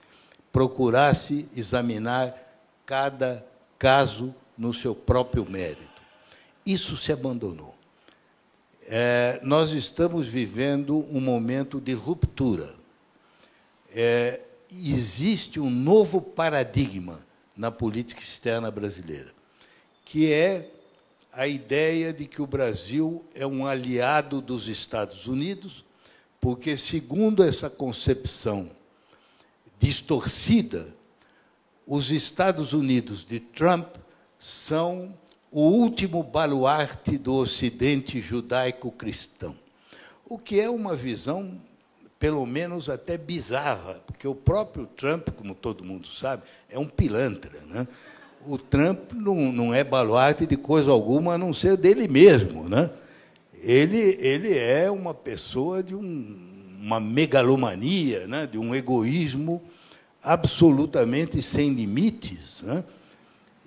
Procurasse examinar cada caso no seu próprio mérito. Isso se abandonou. Nós estamos vivendo um momento de ruptura. Existe um novo paradigma na política externa brasileira, que é a ideia de que o Brasil é um aliado dos Estados Unidos, porque, segundo essa concepção distorcida, os Estados Unidos de Trump são o último baluarte do Ocidente judaico-cristão, o que é uma visão, pelo menos, até bizarra, porque o próprio Trump, como todo mundo sabe, é um pilantra, né? O Trump não é baluarte de coisa alguma, a não ser dele mesmo, né? Ele é uma pessoa de uma megalomania, né? De um egoísmo absolutamente sem limites, né?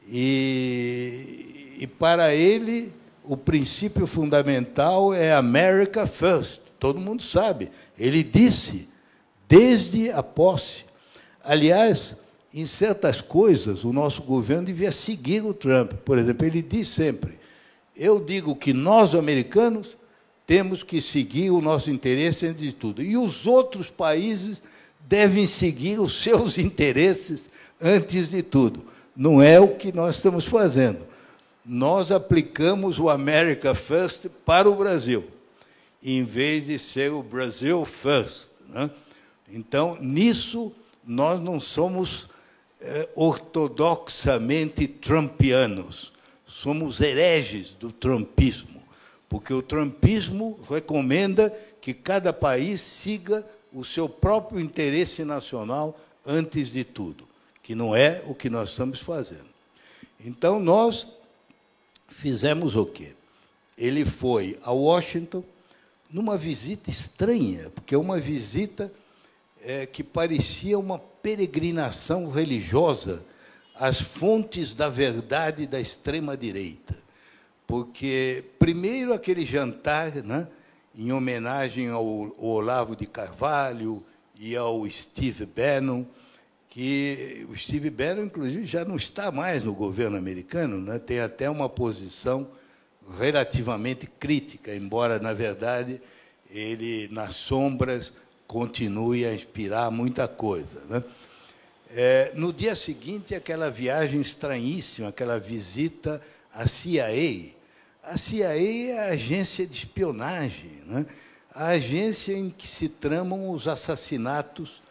E para ele, o princípio fundamental é America First. Todo mundo sabe. Ele disse desde a posse. Aliás, em certas coisas, o nosso governo devia seguir o Trump. Por exemplo, ele diz sempre: eu digo que nós, americanos, temos que seguir o nosso interesse antes de tudo, e os outros países devem seguir os seus interesses antes de tudo. Não é o que nós estamos fazendo. Nós aplicamos o America First para o Brasil, em vez de ser o Brasil First, né? Então, nisso, nós não somos ortodoxamente trumpianos. somos hereges do trumpismo, porque o trumpismo recomenda que cada país siga o seu próprio interesse nacional antes de tudo, que não é o que nós estamos fazendo. Então, nós fizemos o quê? Ele foi a Washington numa visita estranha, porque é uma visita que parecia uma peregrinação religiosa às fontes da verdade da extrema-direita. Porque, primeiro, aquele jantar, né, em homenagem ao Olavo de Carvalho e ao Steve Bannon, que o Steve Bannon, inclusive, já não está mais no governo americano, né, tem até uma posição relativamente crítica, embora, na verdade, ele, nas sombras, continue a inspirar muita coisa, né? No dia seguinte, aquela viagem estranhíssima, aquela visita à CIA. A CIA é a agência de espionagem, né? A agência em que se tramam os assassinatos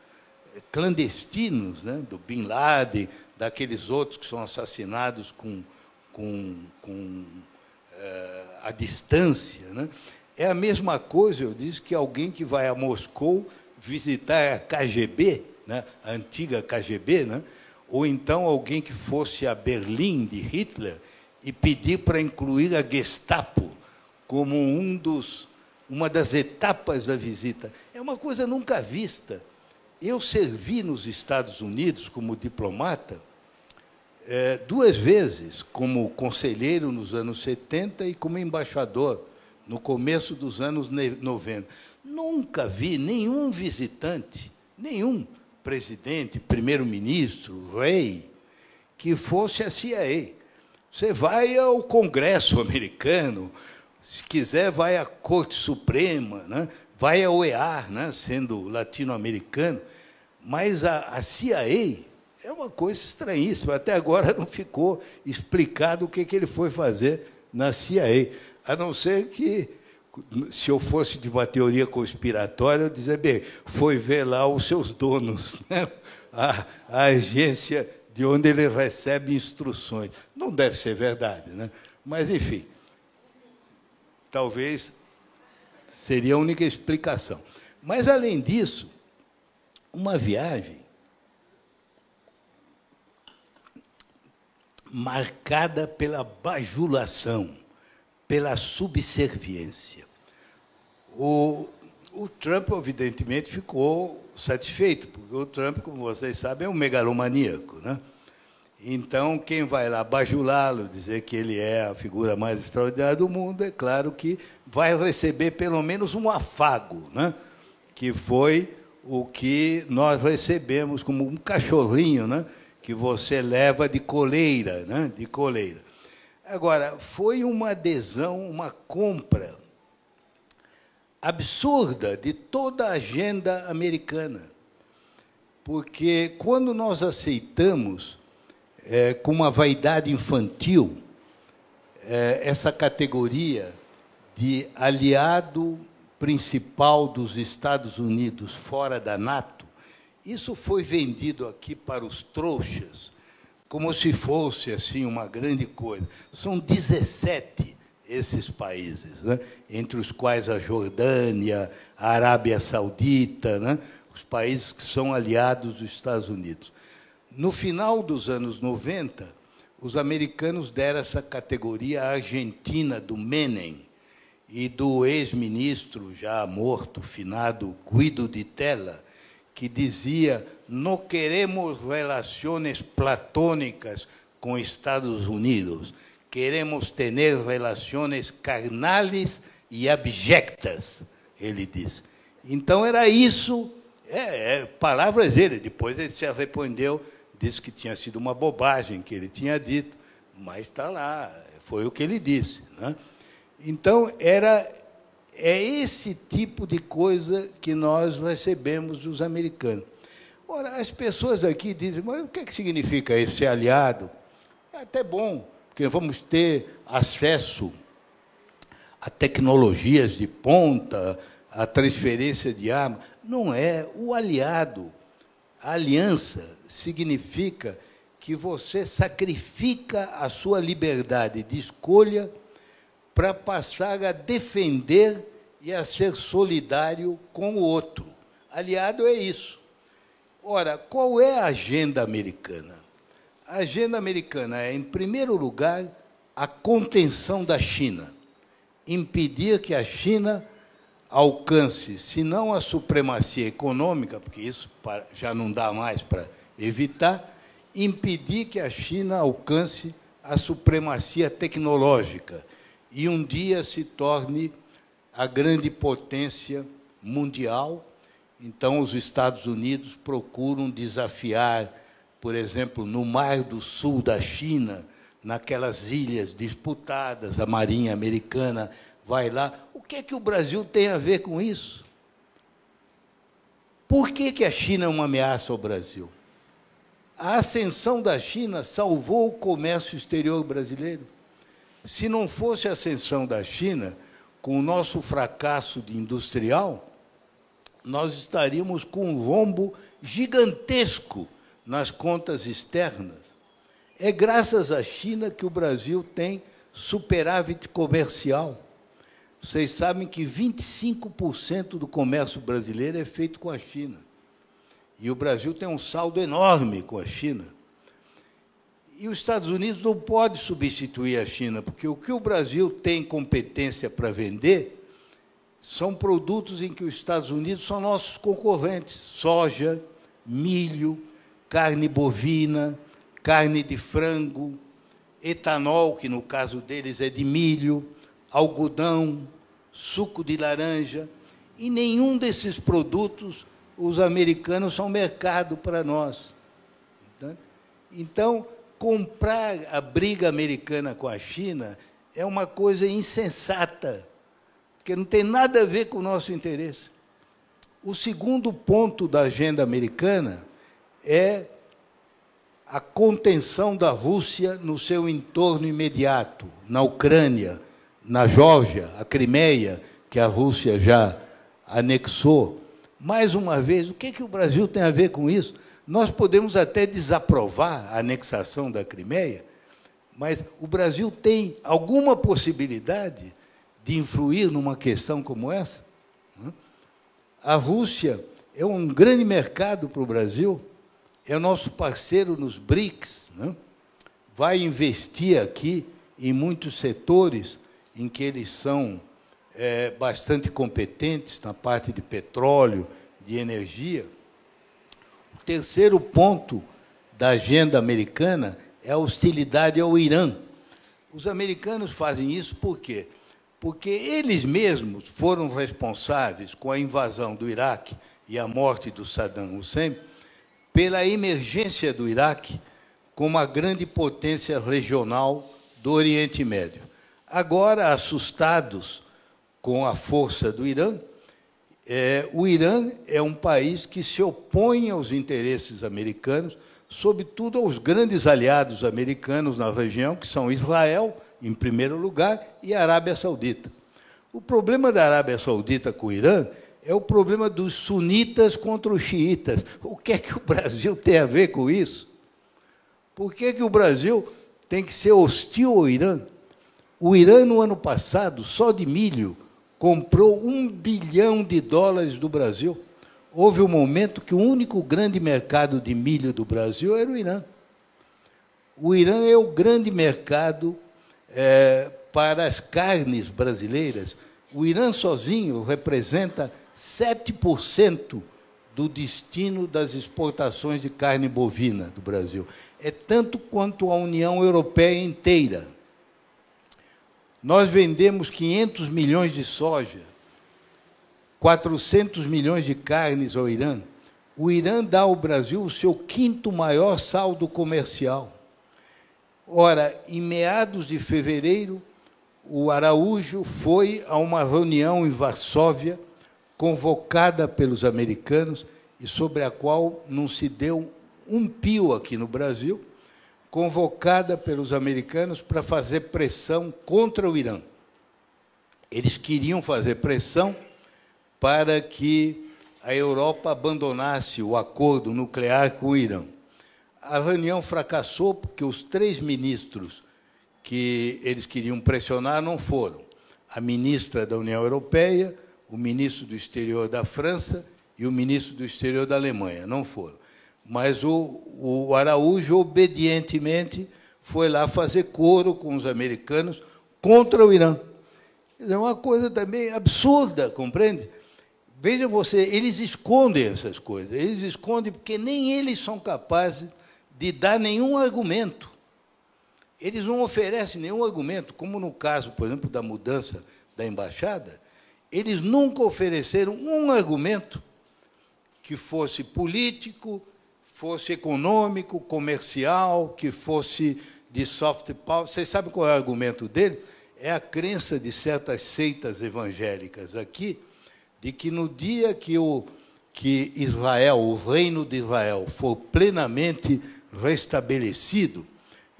clandestinos, né? Do Bin Laden, daqueles outros que são assassinados à distância, né? É a mesma coisa, eu disse, que alguém que vai a Moscou visitar a KGB, né, a antiga KGB, né, ou então alguém que fosse a Berlim de Hitler e pedir para incluir a Gestapo como uma das etapas da visita. É uma coisa nunca vista. Eu servi nos Estados Unidos como diplomata 2 vezes, como conselheiro nos anos 70 e como embaixador no começo dos anos 90. Nunca vi nenhum visitante, nenhum presidente, primeiro-ministro, rei, que fosse a CIA. Você vai ao Congresso americano, se quiser, vai à Corte Suprema, né? Vai ao EAR, né? Sendo latino-americano, mas a CIA é uma coisa estranhíssima. Até agora não ficou explicado o que ele foi fazer na CIA, a não ser que, se eu fosse de uma teoria conspiratória, eu dizer, bem, foi ver lá os seus donos, né? a agência de onde ele recebe instruções. Não deve ser verdade, né? Mas, enfim, talvez seria a única explicação. Mas, além disso, uma viagem marcada pela bajulação, pela subserviência. O Trump, evidentemente, ficou satisfeito, porque o Trump, como vocês sabem, é um megalomaníaco, né? Então, quem vai lá bajulá-lo, dizer que ele é a figura mais extraordinária do mundo, é claro que vai receber pelo menos um afago, né? Que foi o que nós recebemos como um cachorrinho, né? Que você leva de coleira, né? De coleira. Agora, foi uma adesão, uma compra absurda de toda a agenda americana. Porque, quando nós aceitamos, com uma vaidade infantil, essa categoria de aliado principal dos Estados Unidos fora da NATO, isso foi vendido aqui para os trouxas, como se fosse assim uma grande coisa. São 17 esses países, né? Entre os quais a Jordânia, a Arábia Saudita, né? Os países que são aliados dos Estados Unidos. No final dos anos 90, os americanos deram essa categoria à Argentina, do Menem, e do ex-ministro, já morto, finado, Guido di Tella, que dizia: não queremos relações platônicas com Estados Unidos, queremos ter relações carnais e abjectas, ele disse. Então, era isso, palavras dele. Depois ele se arrependeu, disse que tinha sido uma bobagem que ele tinha dito, mas está lá, foi o que ele disse, né? Então, é esse tipo de coisa que nós recebemos dos americanos. Ora, as pessoas aqui dizem, mas o que significa isso, ser aliado? É até bom, porque vamos ter acesso a tecnologias de ponta, a transferência de armas. Não é. O aliado, a aliança, significa que você sacrifica a sua liberdade de escolha para passar a defender e a ser solidário com o outro. Aliado é isso. Ora, qual é a agenda americana? A agenda americana é, em primeiro lugar, a contenção da China, impedir que a China alcance, se não a supremacia econômica, porque isso já não dá mais para evitar, impedir que a China alcance a supremacia tecnológica e um dia se torne a grande potência mundial. Então, os Estados Unidos procuram desafiar, por exemplo, no Mar do Sul da China, naquelas ilhas disputadas, a Marinha Americana vai lá. O que é que o Brasil tem a ver com isso? Por que a China é uma ameaça ao Brasil? A ascensão da China salvou o comércio exterior brasileiro. Se não fosse a ascensão da China, com o nosso fracasso de industrial, nós estaríamos com um rombo gigantesco nas contas externas. É graças à China que o Brasil tem superávit comercial. Vocês sabem que 25% do comércio brasileiro é feito com a China. E o Brasil tem um saldo enorme com a China. E os Estados Unidos não podem substituir a China, porque o que o Brasil tem competência para vender são produtos em que os Estados Unidos são nossos concorrentes. Soja, milho, carne bovina, carne de frango, etanol, que no caso deles é de milho, algodão, suco de laranja. E nenhum desses produtos os americanos são mercado para nós. Então, comprar a briga americana com a China é uma coisa insensata, porque não tem nada a ver com o nosso interesse. O segundo ponto da agenda americana é a contenção da Rússia no seu entorno imediato, na Ucrânia, na Geórgia, a Crimeia, que a Rússia já anexou. Mais uma vez, o que o Brasil tem a ver com isso? Nós podemos até desaprovar a anexação da Crimeia, mas o Brasil tem alguma possibilidade de influir numa questão como essa? A Rússia é um grande mercado para o Brasil, é o nosso parceiro nos BRICS, vai investir aqui em muitos setores em que eles são bastante competentes, na parte de petróleo, de energia. O terceiro ponto da agenda americana é a hostilidade ao Irã. Os americanos fazem isso por quê? Porque eles mesmos foram responsáveis com a invasão do Iraque e a morte do Saddam Hussein pela emergência do Iraque como a grande potência regional do Oriente Médio. Agora, assustados com a força do Irã, o Irã é um país que se opõe aos interesses americanos, sobretudo aos grandes aliados americanos na região, que são Israel, em primeiro lugar, e a Arábia Saudita. O problema da Arábia Saudita com o Irã é o problema dos sunitas contra os xiitas. O que é que o Brasil tem a ver com isso? Por que o Brasil tem que ser hostil ao Irã? O Irã, no ano passado, só de milho, comprou $1 bilhão do Brasil. Houve um momento que o único grande mercado de milho do Brasil era o Irã. O Irã é o grande mercado para as carnes brasileiras. O Irã sozinho representa 7% do destino das exportações de carne bovina do Brasil. É tanto quanto a União Europeia inteira. Nós vendemos 500 milhões de soja, 400 milhões de carnes ao Irã. O Irã dá ao Brasil o seu quinto maior saldo comercial. Ora, em meados de fevereiro, o Araújo foi a uma reunião em Varsóvia, convocada pelos americanos, e sobre a qual não se deu um pio aqui no Brasil, convocada pelos americanos para fazer pressão contra o Irã. Eles queriam fazer pressão para que a Europa abandonasse o acordo nuclear com o Irã. A reunião fracassou porque os 3 ministros que eles queriam pressionar não foram. A ministra da União Europeia, o ministro do Exterior da França e o ministro do Exterior da Alemanha, não foram. Mas o Araújo, obedientemente, foi lá fazer coro com os americanos contra o Irã. É uma coisa também absurda, compreende? Veja você, eles escondem essas coisas. Eles escondem porque nem eles são capazes de dar nenhum argumento. Eles não oferecem nenhum argumento, como no caso, por exemplo, da mudança da embaixada, eles nunca ofereceram um argumento que fosse político, fosse econômico, comercial, que fosse de soft power. Vocês sabem qual é o argumento dele? É a crença de certas seitas evangélicas aqui, de que no dia que Israel, o reino de Israel, for plenamente restabelecido,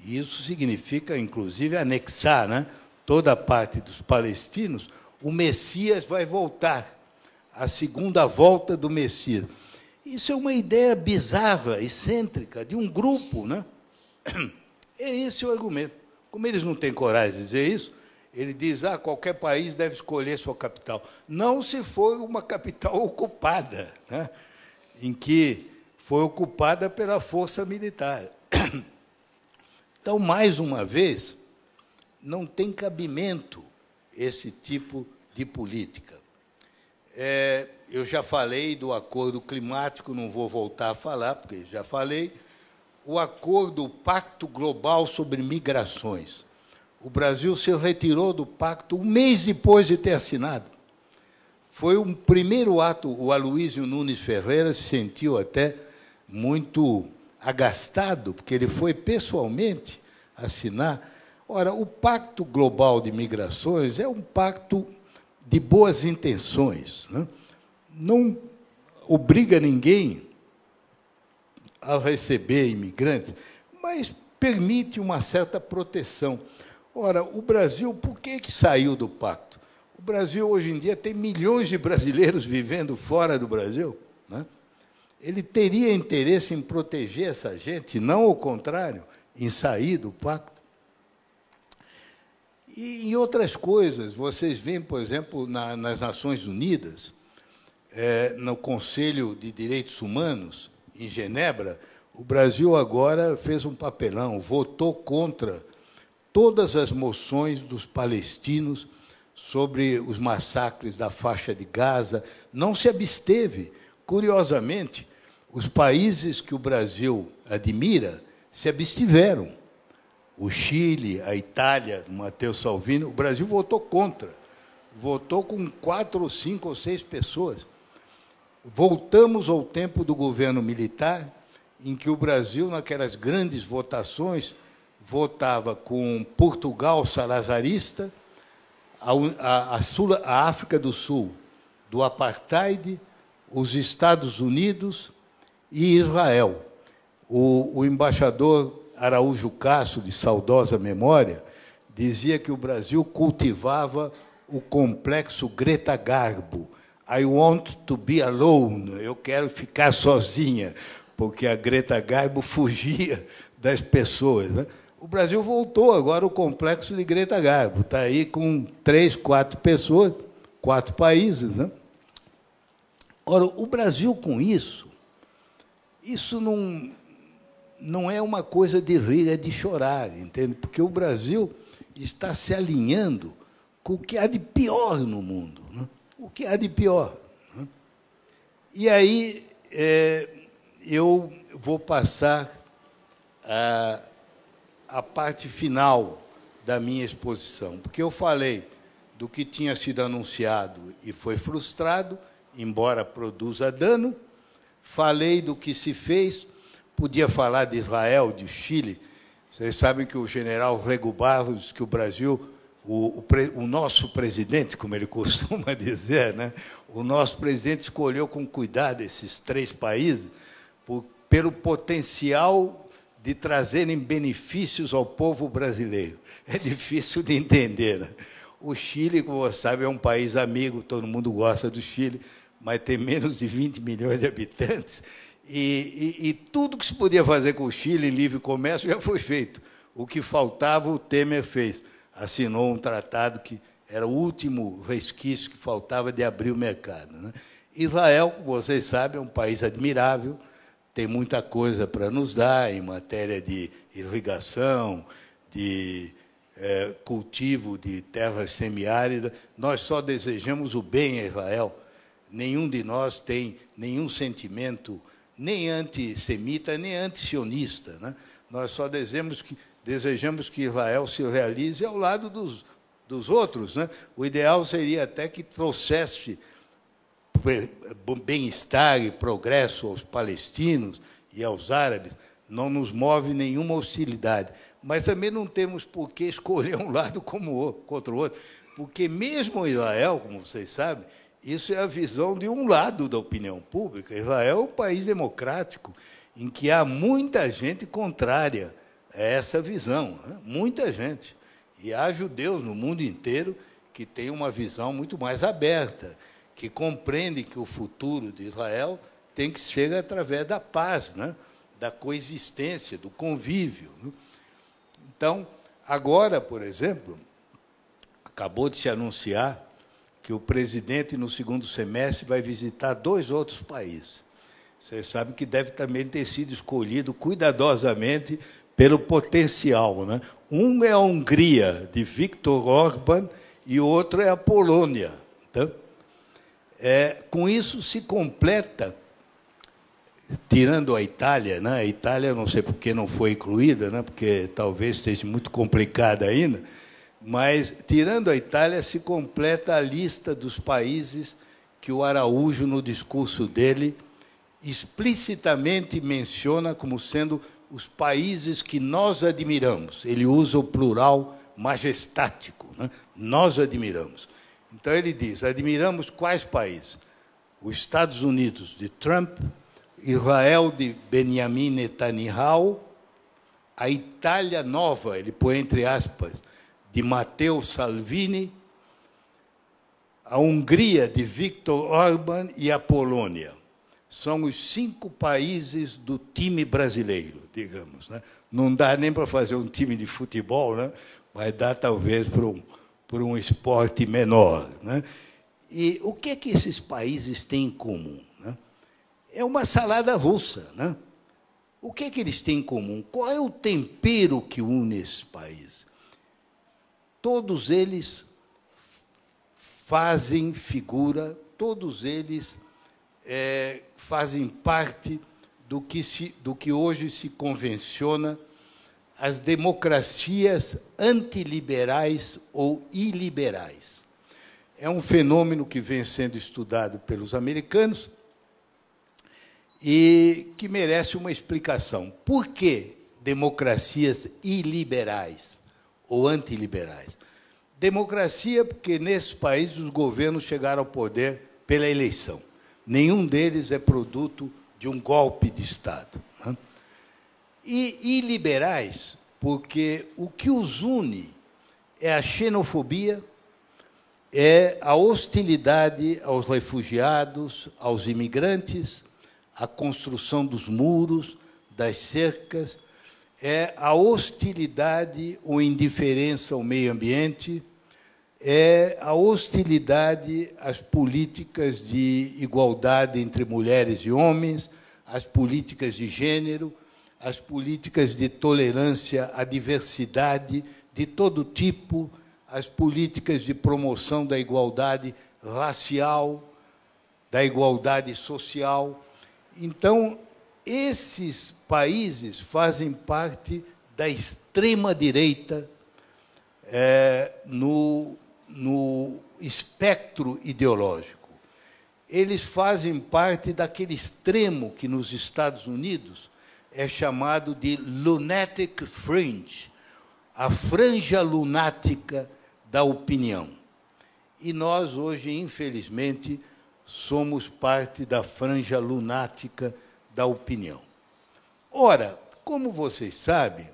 e isso significa, inclusive, anexar, né, toda a parte dos palestinos, o Messias vai voltar, a segunda volta do Messias. Isso é uma ideia bizarra, excêntrica, de um grupo, né? É esse o argumento. Como eles não têm coragem de dizer isso, ele diz, qualquer país deve escolher sua capital. Não se for uma capital ocupada, né? Em que foi ocupada pela força militar. Então, mais uma vez, não tem cabimento esse tipo de política. Eu já falei do acordo climático, não vou voltar a falar, porque já falei. O acordo, o Pacto Global sobre Migrações. O Brasil se retirou do pacto um mês depois de ter assinado. Foi um primeiro ato, o Aloysio Nunes Ferreira se sentiu até muito agastado, porque ele foi pessoalmente assinar. Ora, o Pacto Global de Migrações é um pacto de boas intenções, né? Não obriga ninguém a receber imigrantes, mas permite uma certa proteção. Ora, o Brasil, por que saiu do pacto? O Brasil, hoje em dia, tem milhões de brasileiros vivendo fora do Brasil, né? Ele teria interesse em proteger essa gente, não o contrário, em sair do pacto. E em outras coisas, vocês veem, por exemplo, nas Nações Unidas, no Conselho de Direitos Humanos, em Genebra, o Brasil agora fez um papelão, votou contra todas as moções dos palestinos sobre os massacres da faixa de Gaza, não se absteve. Curiosamente, os países que o Brasil admira se abstiveram. O Chile, a Itália, o Matteo Salvini, o Brasil votou contra. Votou com 4 ou 5 ou 6 pessoas. Voltamos ao tempo do governo militar, em que o Brasil, naquelas grandes votações, votava com Portugal salazarista, a África do Sul do apartheid, os Estados Unidos e Israel. O embaixador Araújo Castro, de saudosa memória, dizia que o Brasil cultivava o complexo Greta Garbo. I want to be alone. Eu quero ficar sozinha, porque a Greta Garbo fugia das pessoas, né? O Brasil voltou agora ao complexo de Greta Garbo. Está aí com 3, 4 pessoas, 4 países, né? Ora, o Brasil, com isso não é uma coisa de rir, é de chorar, entende? Porque o Brasil está se alinhando com o que há de pior no mundo, né? O que há de pior, né? E aí eu vou passar a parte final da minha exposição, porque eu falei do que tinha sido anunciado e foi frustrado, embora produza dano, falei do que se fez, podia falar de Israel, de Chile. Vocês sabem que o general Rego Barros disse que o Brasil, o nosso presidente, como ele costuma dizer, né, o nosso presidente escolheu com cuidado esses 3 países pelo potencial de trazerem benefícios ao povo brasileiro. É difícil de entender, né? O Chile, como você sabe, é um país amigo, todo mundo gosta do Chile, mas tem menos de 20 milhões de habitantes, E tudo que se podia fazer com o Chile em livre comércio já foi feito. O que faltava, o Temer fez. Assinou um tratado que era o último resquício que faltava de abrir o mercado, né? Israel, como vocês sabem, é um país admirável, tem muita coisa para nos dar em matéria de irrigação, de cultivo de terras semiáridas. Nós só desejamos o bem a Israel. Nenhum de nós tem nenhum sentimento nem antissemita, nem antisionista, né? Nós só desejamos que Israel se realize ao lado dos outros, né? O ideal seria até que trouxesse bem-estar e progresso aos palestinos e aos árabes. Não nos move nenhuma hostilidade. Mas também não temos por que escolher um lado contra o outro, porque mesmo Israel, como vocês sabem, isso é a visão de um lado da opinião pública. Israel é um país democrático em que há muita gente contrária a essa visão, né? Muita gente. E há judeus no mundo inteiro que têm uma visão muito mais aberta, que compreendem que o futuro de Israel tem que ser através da paz, né? Da coexistência, do convívio, né? Então, agora, por exemplo, acabou de se anunciar que o presidente, no segundo semestre, vai visitar 2 outros países. Vocês sabem que deve também ter sido escolhido cuidadosamente pelo potencial, né? Um é a Hungria, de Viktor Orbán, e o outro é a Polônia. Tá? Com isso se completa, tirando a Itália, né? A Itália, não sei por que não foi incluída, né? Porque talvez esteja muito complicada ainda, mas, tirando a Itália, se completa a lista dos países que o Araújo, no discurso dele, explicitamente menciona como sendo os países que nós admiramos. Ele usa o plural majestático, né? Nós admiramos. Então, ele diz, admiramos quais países? Os Estados Unidos, de Trump, Israel, de Benjamin Netanyahu, a Itália nova, ele põe entre aspas, de Matteo Salvini, a Hungria, de Viktor Orbán, e a Polônia. São os 5 países do time brasileiro, digamos, né? Não dá nem para fazer um time de futebol, né? Vai dar, talvez, por um esporte menor, né? E o que é que esses países têm em comum, né? É uma salada russa, né? O que é que eles têm em comum? Qual é o tempero que une esses países? Todos eles fazem figura, todos eles fazem parte do que hoje se convenciona as democracias antiliberais ou iliberais. É um fenômeno que vem sendo estudado pelos americanos e que merece uma explicação. Por que democracias iliberais ou antiliberais? Democracia, porque nesses países os governos chegaram ao poder pela eleição. Nenhum deles é produto de um golpe de Estado, né? E iliberais, porque o que os une é a xenofobia, é a hostilidade aos refugiados, aos imigrantes, a construção dos muros, das cercas, é a hostilidade ou indiferença ao meio ambiente, é a hostilidade às políticas de igualdade entre mulheres e homens, às políticas de gênero, às políticas de tolerância à diversidade de todo tipo, às políticas de promoção da igualdade racial, da igualdade social. Então, esses países fazem parte da extrema-direita no espectro ideológico. Eles fazem parte daquele extremo que, nos Estados Unidos, é chamado de lunatic fringe, a franja lunática da opinião. E nós, hoje, infelizmente, somos parte da franja lunática da opinião. Ora, como vocês sabem,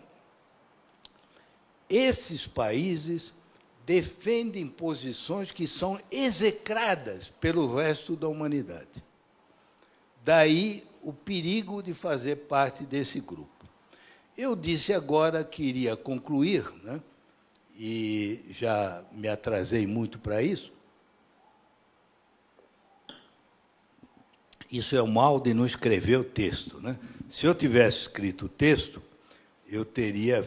esses países defendem posições que são execradas pelo resto da humanidade. Daí o perigo de fazer parte desse grupo. Eu disse agora que iria concluir, né? E já me atrasei muito para isso. Isso é o mal de não escrever o texto, né? Se eu tivesse escrito o texto, eu teria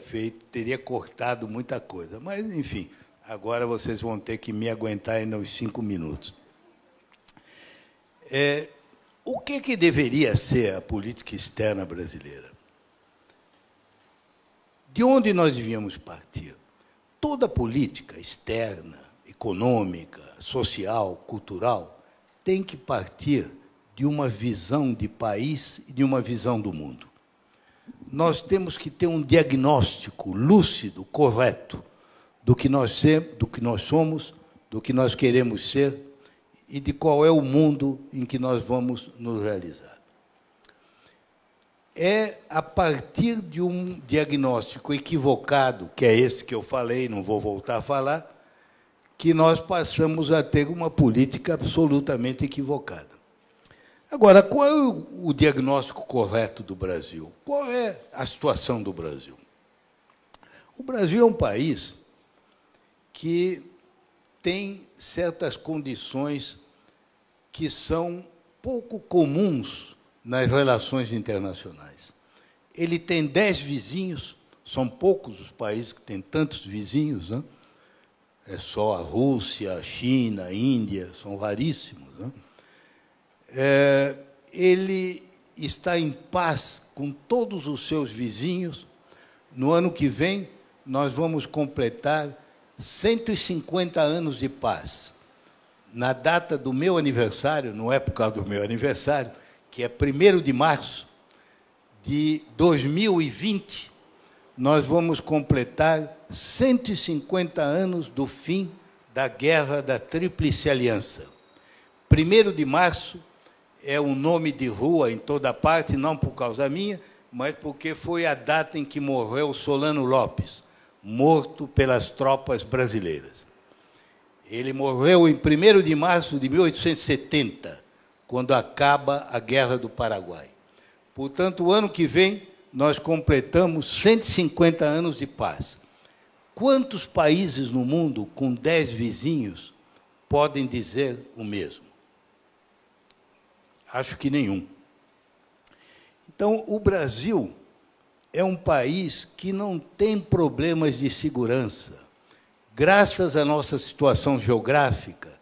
cortado muita coisa. Mas, enfim, agora vocês vão ter que me aguentar ainda uns 5 minutos. O que deveria ser a política externa brasileira? De onde nós devíamos partir? Toda política externa, econômica, social, cultural, tem que partir de uma visão de país e de uma visão do mundo. Nós temos que ter um diagnóstico lúcido, correto, do que nós somos, do que nós queremos ser e de qual é o mundo em que nós vamos nos realizar. É a partir de um diagnóstico equivocado, que é esse que eu falei, não vou voltar a falar, que nós passamos a ter uma política absolutamente equivocada. Agora, qual é o diagnóstico correto do Brasil? Qual é a situação do Brasil? O Brasil é um país que tem certas condições que são pouco comuns nas relações internacionais. Ele tem 10 vizinhos, são poucos os países que têm tantos vizinhos, né? É só a Rússia, a China, a Índia, são raríssimos, né? Ele está em paz com todos os seus vizinhos. No ano que vem, nós vamos completar 150 anos de paz. Na data do meu aniversário, não é por causa do meu aniversário, que é 1º de março de 2020, nós vamos completar 150 anos do fim da Guerra da Tríplice Aliança. 1º de março é um nome de rua em toda parte, não por causa minha, mas porque foi a data em que morreu Solano Lopes, morto pelas tropas brasileiras. Ele morreu em 1º de março de 1870, quando acaba a Guerra do Paraguai. Portanto, o ano que vem, nós completamos 150 anos de paz. Quantos países no mundo, com 10 vizinhos, podem dizer o mesmo? Acho que nenhum. Então, o Brasil é um país que não tem problemas de segurança. Graças à nossa situação geográfica,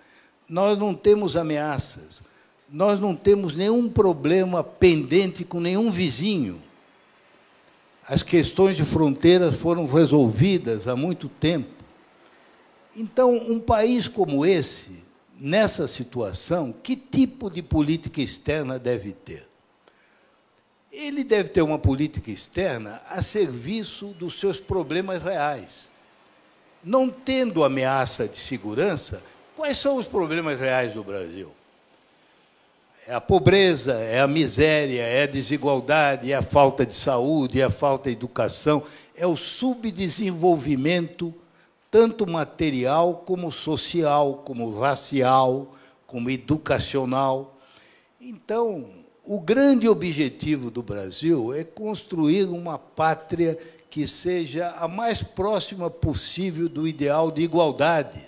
nós não temos ameaças, nós não temos nenhum problema pendente com nenhum vizinho. As questões de fronteiras foram resolvidas há muito tempo. Então, um país como esse, nessa situação, que tipo de política externa deve ter? Ele deve ter uma política externa a serviço dos seus problemas reais. Não tendo ameaça de segurança, quais são os problemas reais do Brasil? É a pobreza, é a miséria, é a desigualdade, é a falta de saúde, é a falta de educação, é o subdesenvolvimento, tanto material como social, como racial, como educacional. Então, o grande objetivo do Brasil é construir uma pátria que seja a mais próxima possível do ideal de igualdade,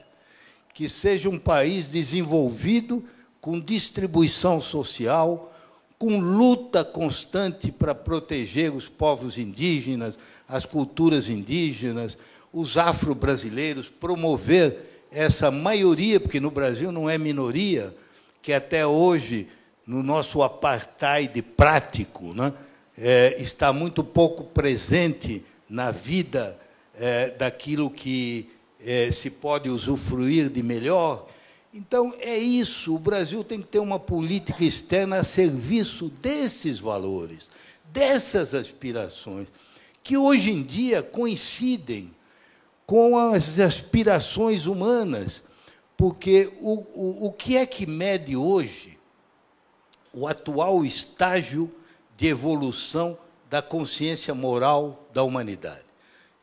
que seja um país desenvolvido com distribuição social, com luta constante para proteger os povos indígenas, as culturas indígenas, os afro-brasileiros, promover essa maioria, porque no Brasil não é minoria, que até hoje, no nosso apartheid prático, né, está muito pouco presente na vida daquilo que se pode usufruir de melhor. Então, é isso, o Brasil tem que ter uma política externa a serviço desses valores, dessas aspirações, que hoje em dia coincidem com as aspirações humanas, porque o que é que mede hoje o atual estágio de evolução da consciência moral da humanidade?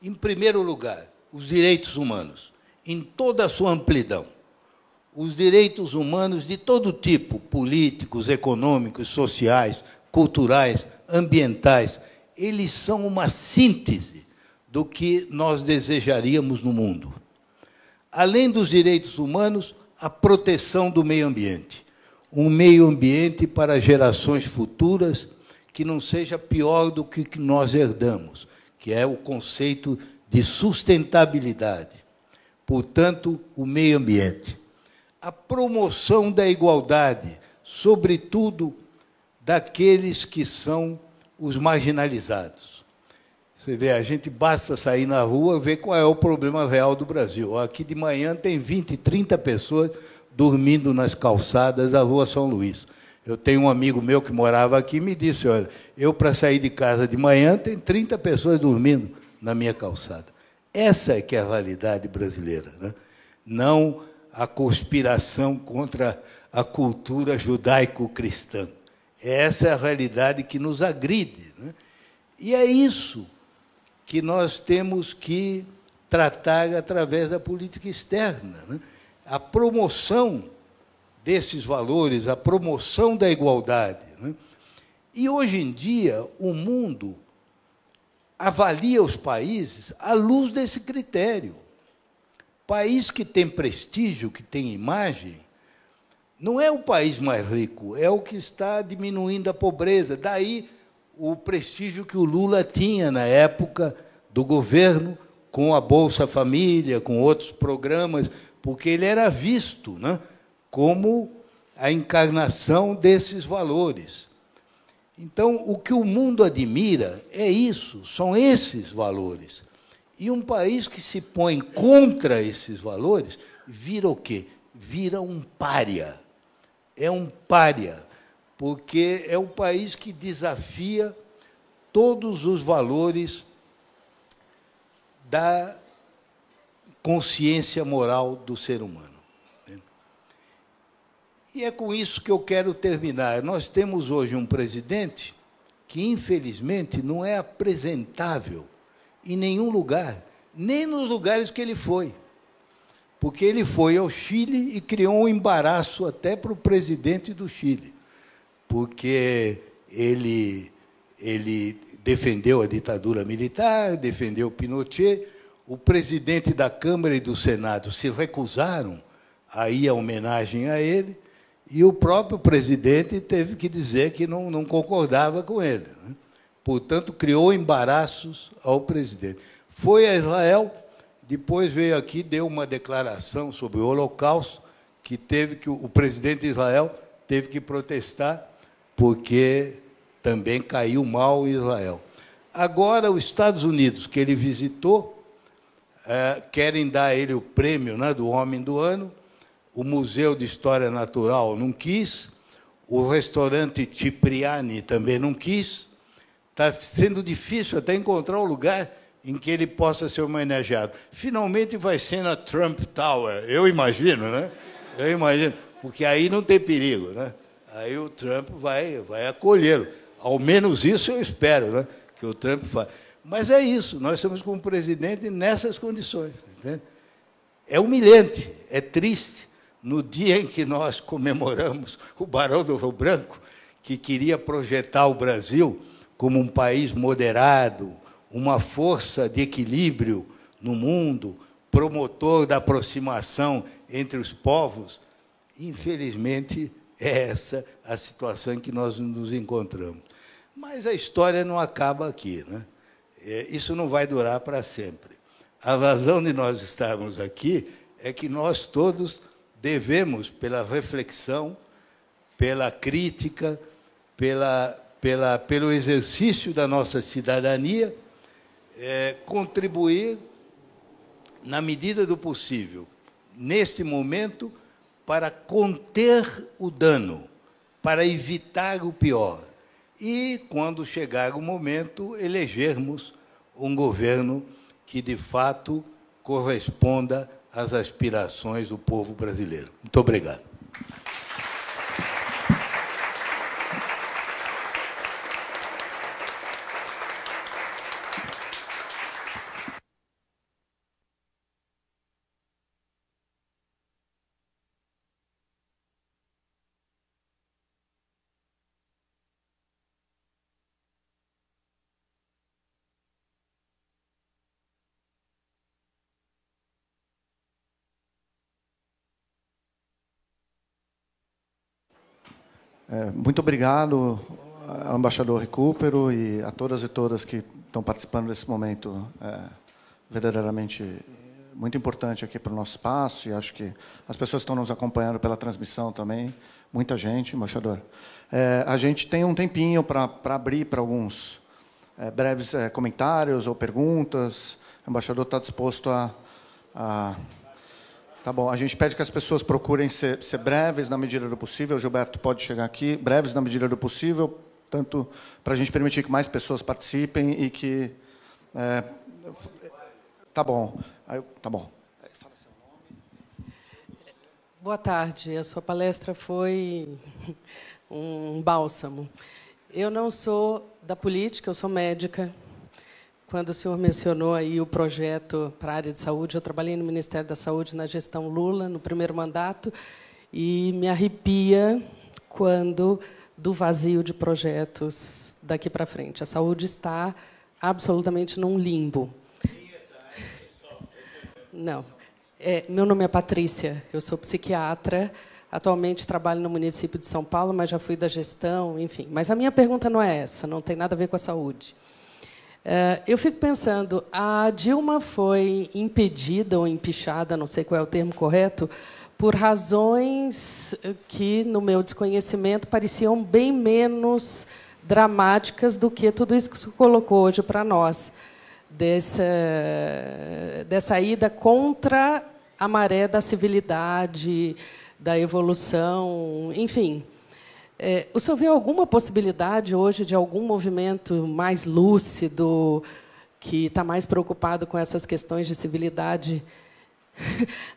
Em primeiro lugar, os direitos humanos, em toda a sua amplidão. os direitos humanos de todo tipo, políticos, econômicos, sociais, culturais, ambientais, eles são uma síntese do que nós desejaríamos no mundo. Além dos direitos humanos, a proteção do meio ambiente. Um meio ambiente para gerações futuras que não seja pior do que nós herdamos, que é o conceito de sustentabilidade. Portanto, o meio ambiente. A promoção da igualdade, sobretudo daqueles que são os marginalizados. Você vê, a gente basta sair na rua e ver qual é o problema real do Brasil. Aqui de manhã tem 20, 30 pessoas dormindo nas calçadas da Rua São Luís. Eu tenho um amigo meu que morava aqui e me disse, olha, eu para sair de casa de manhã tem 30 pessoas dormindo na minha calçada. Essa é que é a realidade brasileira, né? Não a conspiração contra a cultura judaico-cristã. Essa é a realidade que nos agride, né? E é isso que nós temos que tratar através da política externa, né? A promoção desses valores, a promoção da igualdade, né? E, hoje em dia, o mundo avalia os países à luz desse critério. País que tem prestígio, que tem imagem, não é o país mais rico, é o que está diminuindo a pobreza. Daí o prestígio que o Lula tinha na época do governo, com a Bolsa Família, com outros programas, porque ele era visto, né, como a encarnação desses valores. Então, o que o mundo admira é isso, são esses valores. E um país que se põe contra esses valores vira o quê? Vira um pária. É um pária, porque é um país que desafia todos os valores da consciência moral do ser humano. E é com isso que eu quero terminar. Nós temos hoje um presidente que, infelizmente, não é apresentável em nenhum lugar, nem nos lugares que ele foi. Porque ele foi ao Chile e criou um embaraço até para o presidente do Chile, porque ele defendeu a ditadura militar, defendeu Pinochet. O presidente da Câmara e do Senado se recusaram a ir à homenagem a ele, e o próprio presidente teve que dizer que não concordava com ele, né? Portanto, criou embaraços ao presidente. Foi a Israel, depois veio aqui, deu uma declaração sobre o Holocausto, que o presidente de Israel teve que protestar, porque também caiu mal em Israel. Agora, os Estados Unidos, que ele visitou, querem dar a ele o prêmio, né, do Homem do Ano. O Museu de História Natural não quis, o restaurante Cipriani também não quis. Está sendo difícil até encontrar um lugar em que ele possa ser homenageado. Finalmente vai ser na Trump Tower, eu imagino, né? Eu imagino, porque aí não tem perigo, né? Aí o Trump vai acolhê-lo. Ao menos isso eu espero, né, que o Trump faça. Mas é isso, nós estamos com um presidente nessas condições. Entende? É humilhante, é triste. No dia em que nós comemoramos o Barão do Rio Branco, que queria projetar o Brasil como um país moderado, uma força de equilíbrio no mundo, promotor da aproximação entre os povos, infelizmente, é essa a situação em que nós nos encontramos. Mas a história não acaba aqui, né? Isso não vai durar para sempre. A razão de nós estarmos aqui é que nós todos devemos, pela reflexão, pela crítica, pelo exercício da nossa cidadania, contribuir, na medida do possível, neste momento, para conter o dano, para evitar o pior. E, quando chegar o momento, elegermos um governo que, de fato, corresponda às aspirações do povo brasileiro. Muito obrigado. Muito obrigado ao embaixador Recupero e a todas e todas que estão participando desse momento verdadeiramente muito importante aqui para o nosso espaço, e acho que as pessoas estão nos acompanhando pela transmissão também, muita gente, embaixador. A gente tem um tempinho para abrir para alguns breves comentários ou perguntas. O embaixador está disposto a... Tá bom, a gente pede que as pessoas procurem ser breves na medida do possível. O Gilberto pode chegar aqui, breves na medida do possível, tanto para a gente permitir que mais pessoas participem e que... Tá bom, tá bom. Fala seu nome. Boa tarde, a sua palestra foi um bálsamo. Eu não sou da política, eu sou médica. Quando o senhor mencionou aí o projeto para a área de saúde, eu trabalhei no Ministério da Saúde na gestão Lula, no primeiro mandato, e me arrepia quando do vazio de projetos daqui para frente. A saúde está absolutamente num limbo. Não. Meu nome é Patrícia, eu sou psiquiatra, atualmente trabalho no município de São Paulo, mas já fui da gestão, enfim. Mas a minha pergunta não é essa, não tem nada a ver com a saúde. Eu fico pensando, a Dilma foi impedida ou empichada, não sei qual é o termo correto, por razões que, no meu desconhecimento, pareciam bem menos dramáticas do que tudo isso que se colocou hoje para nós, dessa ida contra a maré da civilidade, da evolução, enfim. O senhor vê alguma possibilidade hoje de algum movimento mais lúcido, que está mais preocupado com essas questões de civilidade,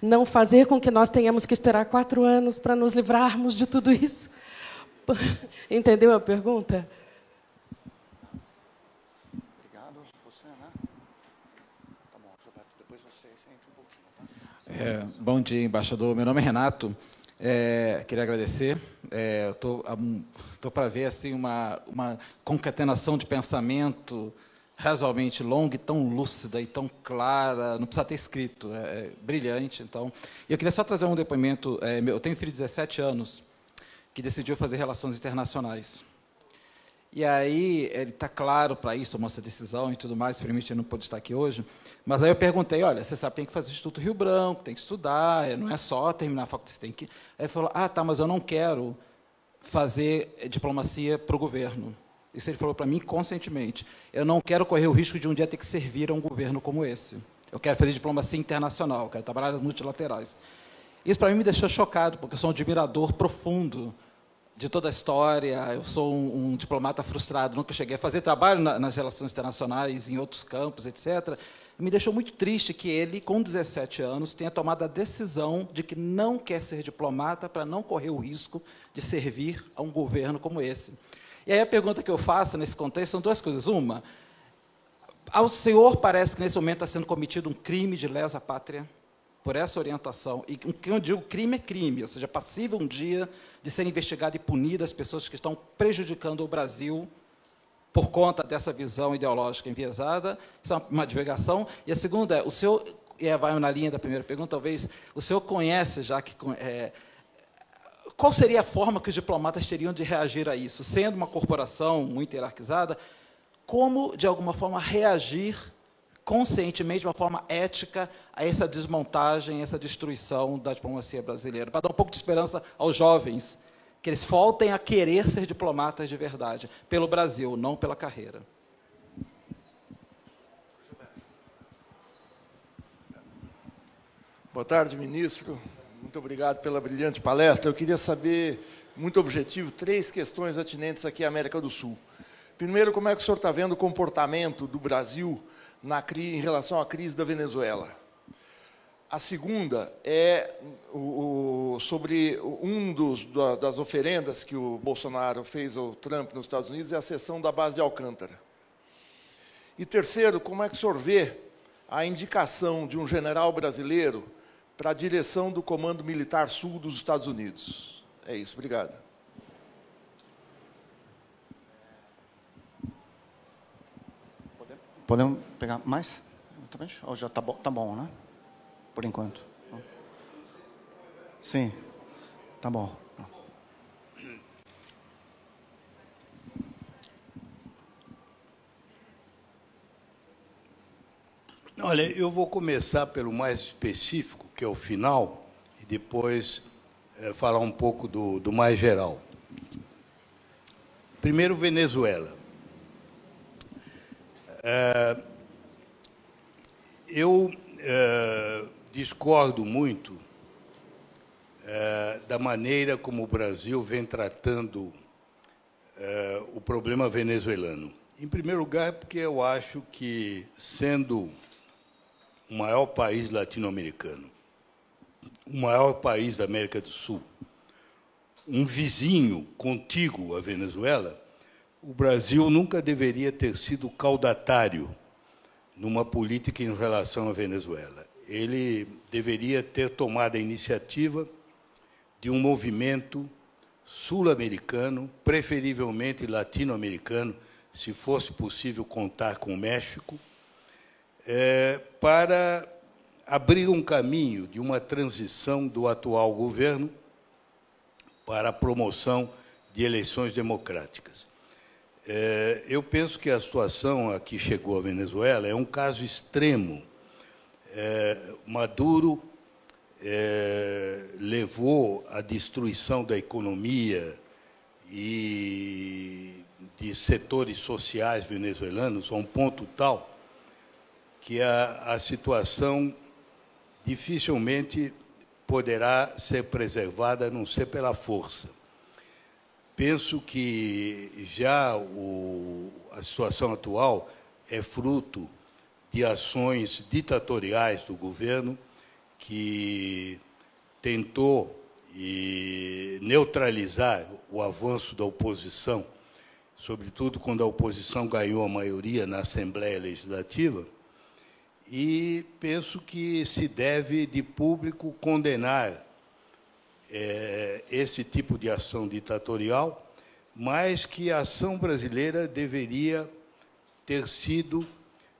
não fazer com que nós tenhamos que esperar 4 anos para nos livrarmos de tudo isso? Entendeu a pergunta? Obrigado. Você, né? Tá bom, Gilberto, depois você entra um pouquinho. Tá? Bom dia, embaixador. Meu nome é Renato. Queria agradecer. Estou para ver assim, uma concatenação de pensamento razoavelmente longa e tão lúcida e tão clara. Não precisa ter escrito, brilhante. Então, eu queria só trazer um depoimento. Eu tenho um filho de 17 anos que decidiu fazer relações internacionais. E aí, ele está claro para isso, tomou essa decisão e tudo mais, infelizmente ele não pôde estar aqui hoje. Mas aí eu perguntei, olha, você sabe, tem que fazer o Instituto Rio Branco, tem que estudar, não é só terminar a faculdade, você tem que... Aí ele falou, tá, mas eu não quero fazer diplomacia para o governo. Isso ele falou para mim conscientemente. Eu não quero correr o risco de um dia ter que servir a um governo como esse. Eu quero fazer diplomacia internacional, eu quero trabalhar nas multilaterais. Isso, para mim, me deixou chocado, porque eu sou um admirador profundo de toda a história. Eu sou um diplomata frustrado, nunca cheguei a fazer trabalho nas relações internacionais, em outros campos, etc. E me deixou muito triste que ele, com 17 anos, tenha tomado a decisão de que não quer ser diplomata para não correr o risco de servir a um governo como esse. E aí a pergunta que eu faço nesse contexto são 2 coisas. Uma, ao senhor parece que nesse momento está sendo cometido um crime de lesa pátria, por essa orientação, e que eu digo crime é crime, ou seja, passível um dia de ser investigado e punido as pessoas que estão prejudicando o Brasil por conta dessa visão ideológica enviesada. Isso é uma divulgação. E a segunda é, o senhor, e vai na linha da primeira pergunta, talvez, o senhor conhece, já que... qual seria a forma que os diplomatas teriam de reagir a isso? Sendo uma corporação muito hierarquizada, como, de alguma forma, reagir conscientemente, de uma forma ética, a essa desmontagem, essa destruição da diplomacia brasileira, para dar um pouco de esperança aos jovens, que eles voltem a querer ser diplomatas de verdade, pelo Brasil, não pela carreira. Boa tarde, ministro. Muito obrigado pela brilhante palestra. Eu queria saber, muito objetivo, 3 questões atinentes aqui à América do Sul. Primeiro, como é que o senhor está vendo o comportamento do Brasil em relação à crise da Venezuela? A segunda é sobre das oferendas que o Bolsonaro fez ao Trump nos Estados Unidos, é a cessão da base de Alcântara. E terceiro, como é que o senhor vê a indicação de um general brasileiro para a direção do Comando Militar Sul dos Estados Unidos? É isso, obrigado. Podemos pegar mais? Ou já tá bom, né? Por enquanto. Sim, tá bom. Olha, eu vou começar pelo mais específico, que é o final, e depois falar um pouco do mais geral. Primeiro, Venezuela. Eu discordo muito da maneira como o Brasil vem tratando o problema venezuelano. Em primeiro lugar, porque eu acho que, sendo o maior país latino-americano, o maior país da América do Sul, um vizinho contíguo à Venezuela, o Brasil nunca deveria ter sido caudatário numa política em relação à Venezuela. Ele deveria ter tomado a iniciativa de um movimento sul-americano, preferivelmente latino-americano, se fosse possível contar com o México, para abrir um caminho de uma transição do atual governo para a promoção de eleições democráticas. Eu penso que a situação a que chegou a Venezuela é um caso extremo. Maduro levou à destruição da economia e de setores sociais venezuelanos a um ponto tal que a situação dificilmente poderá ser preservada, a não ser pela força. Penso que já a situação atual é fruto de ações ditatoriais do governo que tentou neutralizar o avanço da oposição, sobretudo quando a oposição ganhou a maioria na Assembleia Legislativa, e penso que se deve, de público, condenar esse tipo de ação ditatorial, mas que a ação brasileira deveria ter sido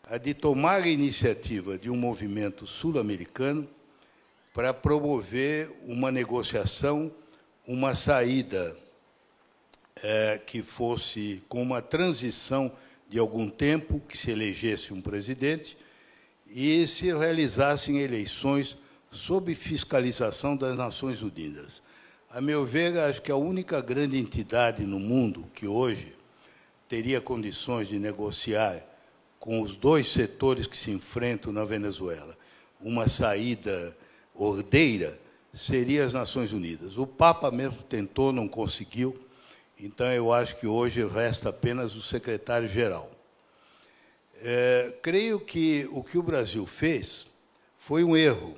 a de tomar a iniciativa de um movimento sul-americano para promover uma negociação, uma saída que fosse com uma transição de algum tempo, que se elegesse um presidente e se realizassem eleições sob fiscalização das Nações Unidas. A meu ver, acho que a única grande entidade no mundo que hoje teria condições de negociar com os dois setores que se enfrentam na Venezuela uma saída ordeira, seria as Nações Unidas. O Papa mesmo tentou, não conseguiu, então eu acho que hoje resta apenas o secretário-geral. Creio que o Brasil fez foi um erro.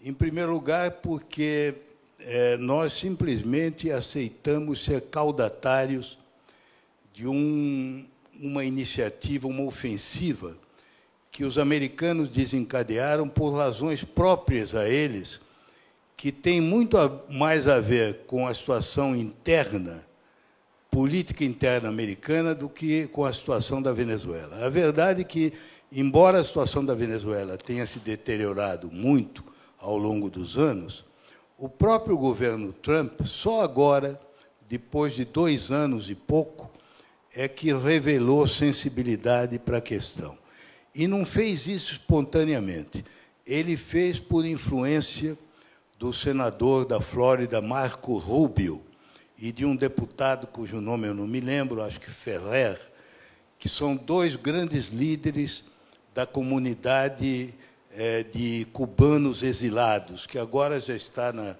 Em primeiro lugar, porque nós simplesmente aceitamos ser caudatários de uma iniciativa, uma ofensiva, que os americanos desencadearam por razões próprias a eles, que tem muito mais a ver com a situação interna, política interna americana, do que com a situação da Venezuela. A verdade é que, embora a situação da Venezuela tenha se deteriorado muito ao longo dos anos, o próprio governo Trump, só agora, depois de 2 anos e pouco, é que revelou sensibilidade para a questão. E não fez isso espontaneamente. Ele fez por influência do senador da Flórida, Marco Rubio, e de um deputado cujo nome eu não me lembro, acho que Ferrer, que são 2 grandes líderes da comunidade de cubanos exilados, que agora já está na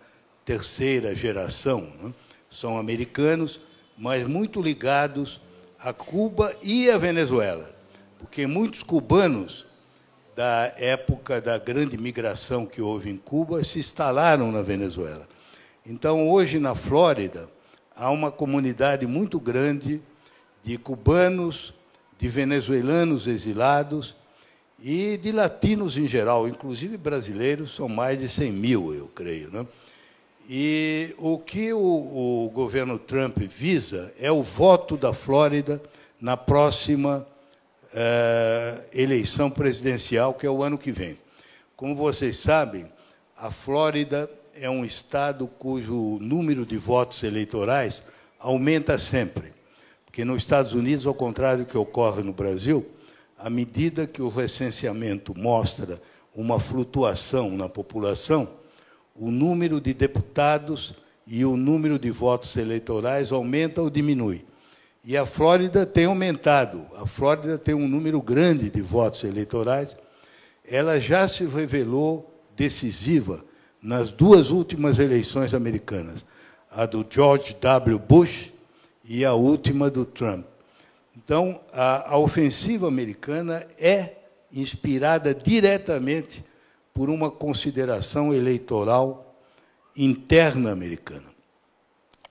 3ª geração, né? São americanos, mas muito ligados a Cuba e a Venezuela, porque muitos cubanos da época da grande migração que houve em Cuba se instalaram na Venezuela. Então, hoje, na Flórida, há uma comunidade muito grande de cubanos, de venezuelanos exilados e de latinos em geral, inclusive brasileiros, são mais de 100 mil, eu creio, né? E o que o governo Trump visa é o voto da Flórida na próxima eleição presidencial, que é o ano que vem. Como vocês sabem, a Flórida é um estado cujo número de votos eleitorais aumenta sempre. Porque nos Estados Unidos, ao contrário do que ocorre no Brasil, à medida que o recenseamento mostra uma flutuação na população, o número de deputados e o número de votos eleitorais aumenta ou diminui. E a Flórida tem aumentado. A Flórida tem um número grande de votos eleitorais. Ela já se revelou decisiva nas duas últimas eleições americanas, a do George W. Bush e a última do Trump. Então, a ofensiva americana é inspirada diretamente por uma consideração eleitoral interna americana.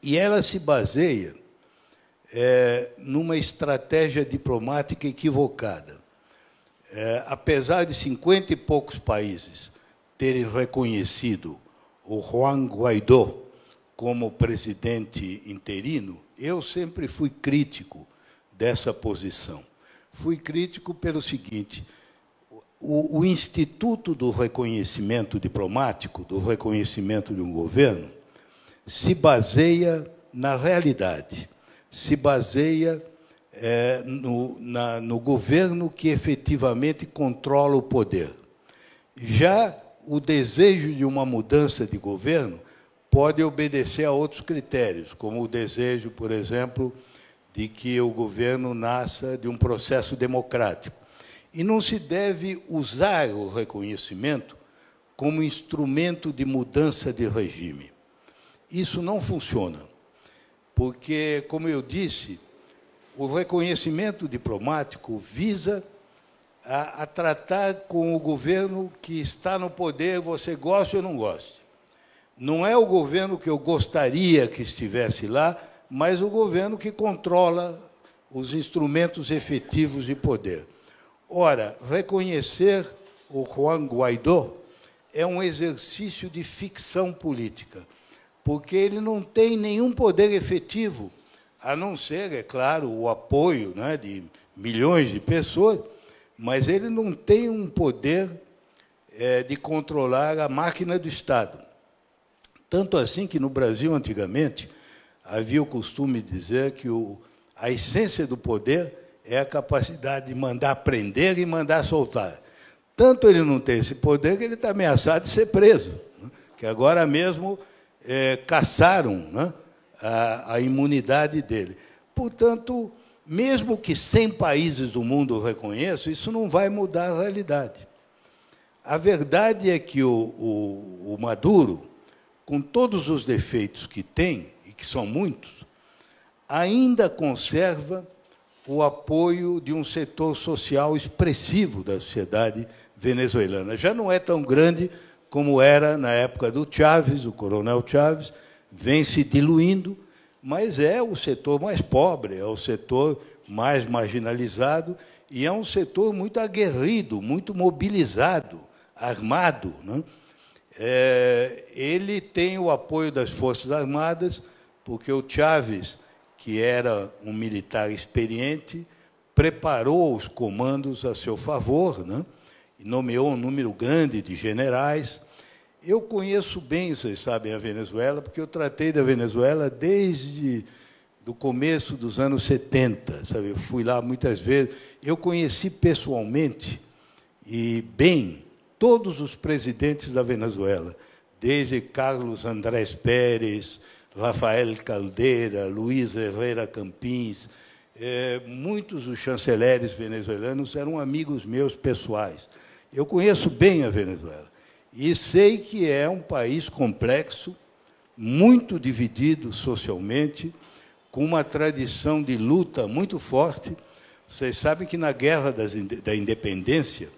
E ela se baseia numa estratégia diplomática equivocada. Apesar de 50 e poucos países terem reconhecido o Juan Guaidó como presidente interino, eu sempre fui crítico dessa posição. Fui crítico pelo seguinte: o Instituto do Reconhecimento Diplomático, do reconhecimento de um governo, se baseia na realidade, se baseia no governo que efetivamente controla o poder. Já o desejo de uma mudança de governo pode obedecer a outros critérios, como o desejo, por exemplo, de que o governo nasça de um processo democrático. E não se deve usar o reconhecimento como instrumento de mudança de regime. Isso não funciona, porque, como eu disse, o reconhecimento diplomático visa a tratar com o governo que está no poder, você goste ou não goste. Não é o governo que eu gostaria que estivesse lá, mas o governo que controla os instrumentos efetivos de poder. Ora, reconhecer o Juan Guaidó é um exercício de ficção política, porque ele não tem nenhum poder efetivo, a não ser, é claro, o apoio, né, de milhões de pessoas, mas ele não tem um poder de controlar a máquina do Estado. Tanto assim que, no Brasil, antigamente, havia o costume de dizer que a essência do poder é a capacidade de mandar prender e mandar soltar. Tanto ele não tem esse poder que ele está ameaçado de ser preso, né? Que agora mesmo cassaram, né, a imunidade dele. Portanto, mesmo que 100 países do mundo o reconheçam, isso não vai mudar a realidade. A verdade é que o Maduro, com todos os defeitos que tem, e que são muitos, ainda conserva o apoio de um setor social expressivo da sociedade venezuelana. Já não é tão grande como era na época do Chávez, o coronel Chávez, vem se diluindo, mas é o setor mais pobre, é o setor mais marginalizado, e é um setor muito aguerrido, muito mobilizado, armado, né? Ele tem o apoio das Forças Armadas, porque o Chávez, que era um militar experiente, preparou os comandos a seu favor, né? E nomeou um número grande de generais. Eu conheço bem, vocês sabem, a Venezuela, porque eu tratei da Venezuela desde o começo dos anos 70, sabe? Eu fui lá muitas vezes. Eu conheci pessoalmente e bem todos os presidentes da Venezuela, desde Carlos Andrés Pérez, Rafael Caldeira, Luiz Herrera Campins, muitos dos chanceleres venezuelanos eram amigos meus pessoais. Eu conheço bem a Venezuela e sei que é um país complexo, muito dividido socialmente, com uma tradição de luta muito forte. Vocês sabem que na Guerra da Independência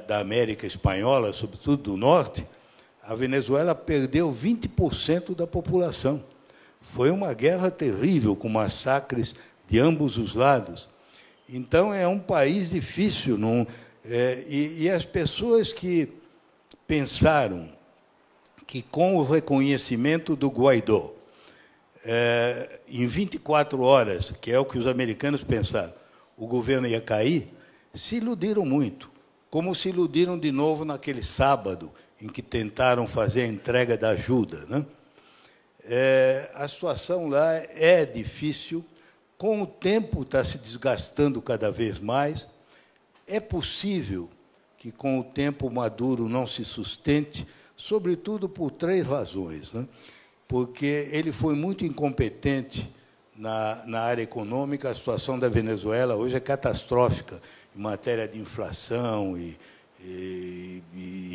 da América Espanhola, sobretudo do Norte, a Venezuela perdeu 20% da população. Foi uma guerra terrível, com massacres de ambos os lados. Então, é um país difícil. E as pessoas que pensaram que, com o reconhecimento do Guaidó, em 24 horas, que é o que os americanos pensaram, o governo ia cair, se iludiram muito, como se iludiram de novo naquele sábado, em que tentaram fazer a entrega da ajuda, né? A situação lá é difícil, com o tempo está se desgastando cada vez mais. É possível que, com o tempo, Maduro não se sustente, sobretudo por 3 razões, né? Porque ele foi muito incompetente na área econômica. A situação da Venezuela hoje é catastrófica em matéria de inflação e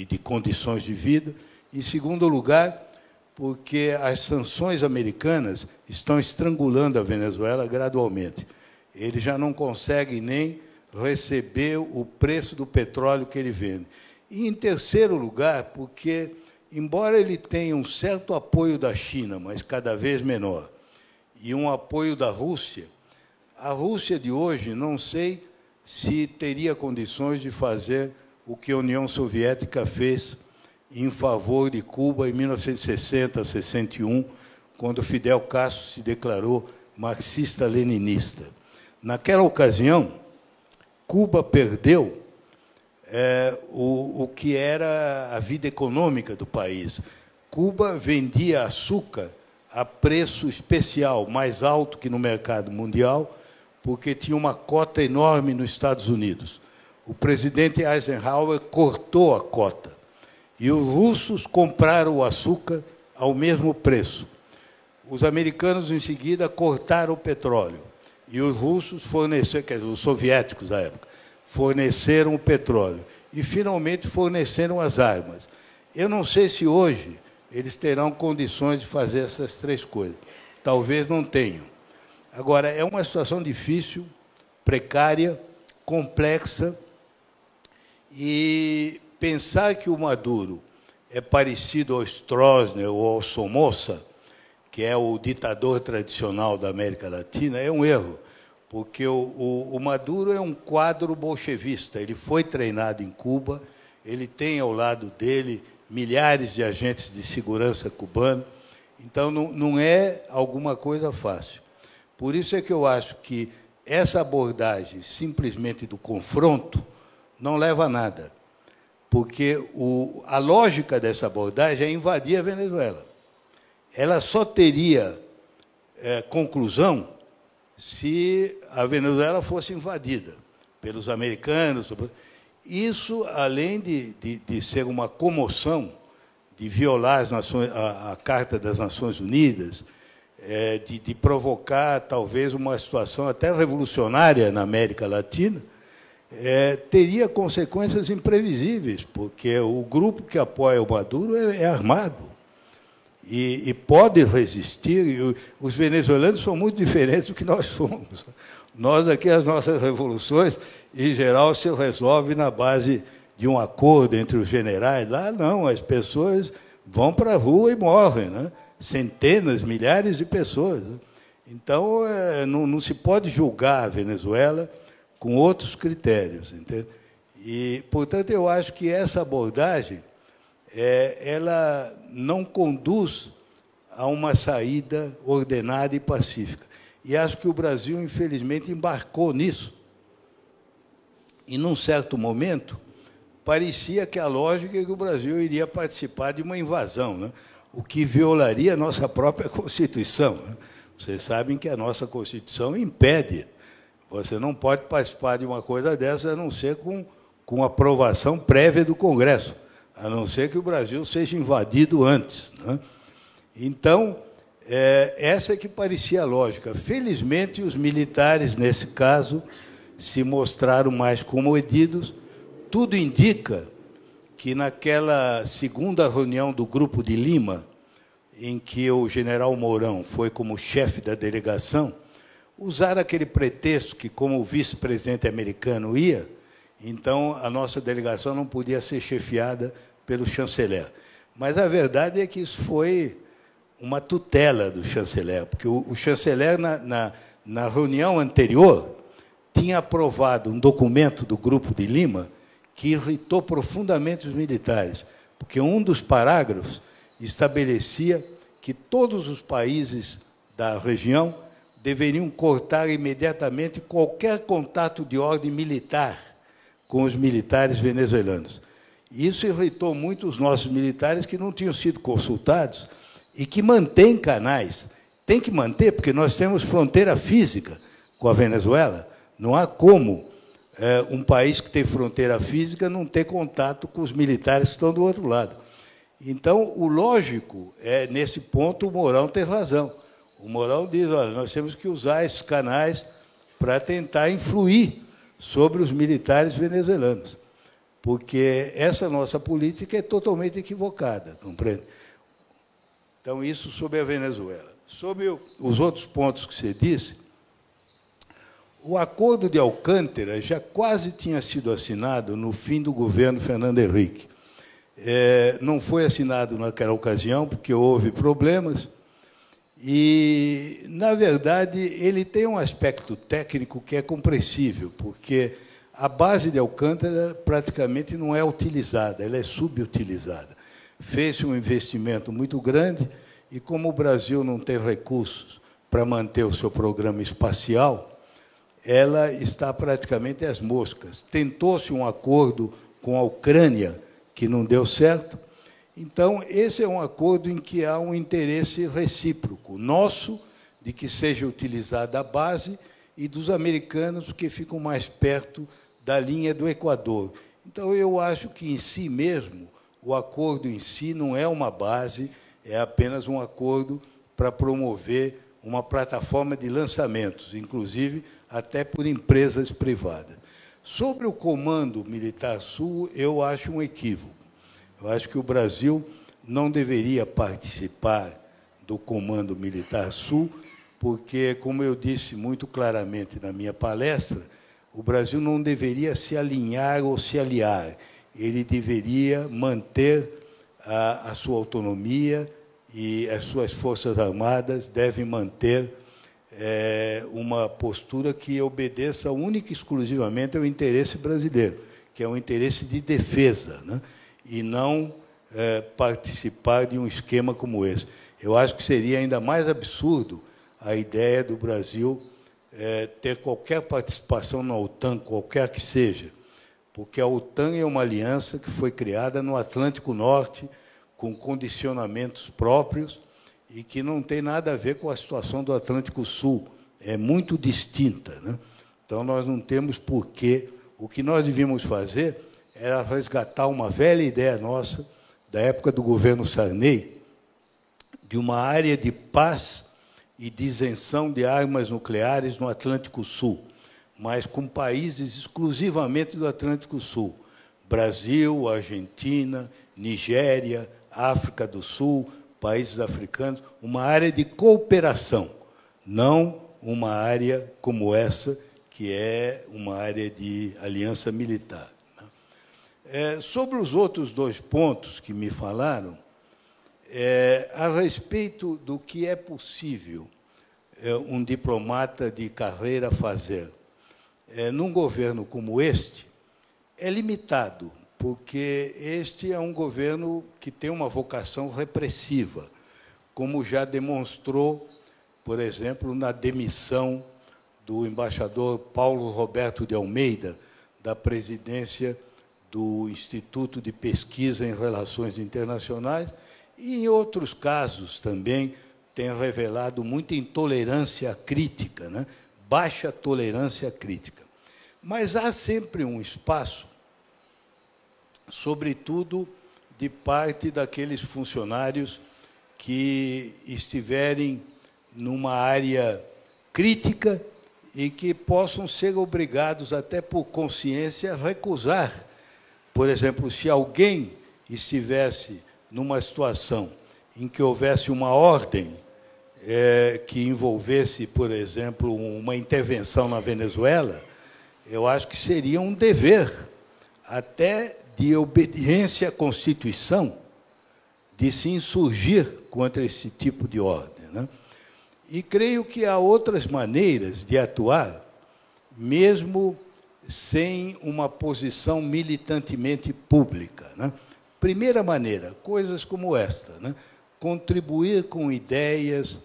de condições de vida. Em segundo lugar, porque as sanções americanas estão estrangulando a Venezuela gradualmente. Eles já não conseguem nem receber o preço do petróleo que ele vende. E, em terceiro lugar, porque, embora ele tenha um certo apoio da China, mas cada vez menor, e um apoio da Rússia, a Rússia de hoje, não sei se teria condições de fazer o que a União Soviética fez em favor de Cuba em 1960, 61, quando Fidel Castro se declarou marxista-leninista. Naquela ocasião, Cuba perdeu o que era a vida econômica do país. Cuba vendia açúcar a preço especial, mais alto que no mercado mundial, porque tinha uma cota enorme nos Estados Unidos. O presidente Eisenhower cortou a cota, e os russos compraram o açúcar ao mesmo preço. Os americanos, em seguida, cortaram o petróleo, e os russos forneceram, quer dizer, os soviéticos da época, forneceram o petróleo, e, finalmente, forneceram as armas. Eu não sei se hoje eles terão condições de fazer essas 3 coisas. Talvez não tenham. Agora, é uma situação difícil, precária, complexa, e pensar que o Maduro é parecido ao Stroessner ou ao Somoza, que é o ditador tradicional da América Latina, é um erro, porque o Maduro é um quadro bolchevista. Ele foi treinado em Cuba, ele tem ao lado dele milhares de agentes de segurança cubanos, então não é alguma coisa fácil. Por isso é que eu acho que essa abordagem simplesmente do confronto não leva a nada, porque a lógica dessa abordagem é invadir a Venezuela. Ela só teria conclusão se a Venezuela fosse invadida pelos americanos. Isso, além de ser uma comoção, de violar a Carta das Nações Unidas, de provocar, talvez, uma situação até revolucionária na América Latina, teria consequências imprevisíveis, porque o grupo que apoia o Maduro é armado e pode resistir. E os venezuelanos são muito diferentes do que nós somos. Nós aqui, as nossas revoluções, em geral, se resolvem na base de um acordo entre os generais. Lá, não, as pessoas vão para a rua e morrem, né? Centenas, milhares de pessoas, né? Então, não se pode julgar a Venezuela com outros critérios, entende? E, portanto, eu acho que essa abordagem ela não conduz a uma saída ordenada e pacífica. E acho que o Brasil, infelizmente, embarcou nisso. E, num certo momento, parecia que a lógica é que o Brasil iria participar de uma invasão, né? O que violaria a nossa própria Constituição, né? Vocês sabem que a nossa Constituição impede. Você não pode participar de uma coisa dessa a não ser com aprovação prévia do Congresso, a não ser que o Brasil seja invadido antes, né? Então, essa é que parecia a lógica. Felizmente, os militares, nesse caso, se mostraram mais comedidos. Tudo indica que, naquela segunda reunião do Grupo de Lima, em que o general Mourão foi como chefe da delegação, usaram aquele pretexto que, como o vice-presidente americano ia, então a nossa delegação não podia ser chefiada pelo chanceler. Mas a verdade é que isso foi uma tutela do chanceler, porque o chanceler, na reunião anterior, tinha aprovado um documento do Grupo de Lima que irritou profundamente os militares, porque um dos parágrafos estabelecia que todos os países da região deveriam cortar imediatamente qualquer contato de ordem militar com os militares venezuelanos. Isso irritou muito os nossos militares, que não tinham sido consultados e que mantêm canais. Tem que manter, porque nós temos fronteira física com a Venezuela. Não há como um país que tem fronteira física não ter contato com os militares que estão do outro lado. Então, o lógico é, nesse ponto, o Mourão tem razão. O Mourão diz, olha, nós temos que usar esses canais para tentar influir sobre os militares venezuelanos, porque essa nossa política é totalmente equivocada, compreende? Então, isso sobre a Venezuela. Sobre os outros pontos que você disse, o acordo de Alcântara já quase tinha sido assinado no fim do governo Fernando Henrique. Não foi assinado naquela ocasião, porque houve problemas, e, na verdade, ele tem um aspecto técnico que é compreensível, porque a base de Alcântara praticamente não é utilizada, ela é subutilizada. Fez-se um investimento muito grande, e como o Brasil não tem recursos para manter o seu programa espacial, ela está praticamente às moscas. Tentou-se um acordo com a Ucrânia, que não deu certo. Então, esse é um acordo em que há um interesse recíproco, nosso, de que seja utilizada a base, e dos americanos, que ficam mais perto da linha do Equador. Então, eu acho que, em si mesmo, o acordo em si não é uma base, é apenas um acordo para promover uma plataforma de lançamentos, inclusive até por empresas privadas. Sobre o Comando Militar Sul, eu acho um equívoco. Eu acho que o Brasil não deveria participar do Comando Militar Sul, porque, como eu disse muito claramente na minha palestra, o Brasil não deveria se alinhar ou se aliar. Ele deveria manter a sua autonomia, e as suas Forças Armadas devem manter uma postura que obedeça única e exclusivamente ao interesse brasileiro, que é o interesse de defesa, né? E não participar de um esquema como esse. Eu acho que seria ainda mais absurdo a ideia do Brasil ter qualquer participação na OTAN, qualquer que seja, porque a OTAN é uma aliança que foi criada no Atlântico Norte, com condicionamentos próprios, e que não tem nada a ver com a situação do Atlântico Sul. É muito distinta, né? Então, nós não temos porquê. O que nós devíamos fazer era resgatar uma velha ideia nossa, da época do governo Sarney, de uma área de paz e de isenção de armas nucleares no Atlântico Sul, mas com países exclusivamente do Atlântico Sul. Brasil, Argentina, Nigéria, África do Sul, países africanos, uma área de cooperação, não uma área como essa, que é uma área de aliança militar. Sobre os outros dois pontos que me falaram, a respeito do que é possível um diplomata de carreira fazer num governo como este, é limitado, porque este é um governo que tem uma vocação repressiva, como já demonstrou, por exemplo, na demissão do embaixador Paulo Roberto de Almeida, da presidência do Instituto de Pesquisa em Relações Internacionais, e, em outros casos, também tem revelado muita intolerância crítica, né? Baixa tolerância crítica. Mas há sempre um espaço, sobretudo de parte daqueles funcionários que estiverem numa área crítica e que possam ser obrigados, até por consciência, a recusar. Por exemplo, se alguém estivesse numa situação em que houvesse uma ordem que envolvesse, por exemplo, uma intervenção na Venezuela, eu acho que seria um dever, até de obediência à Constituição, de se insurgir contra esse tipo de ordem, né? E creio que há outras maneiras de atuar, mesmo sem uma posição militantemente pública, né? Primeira maneira, coisas como esta, né? Contribuir com ideias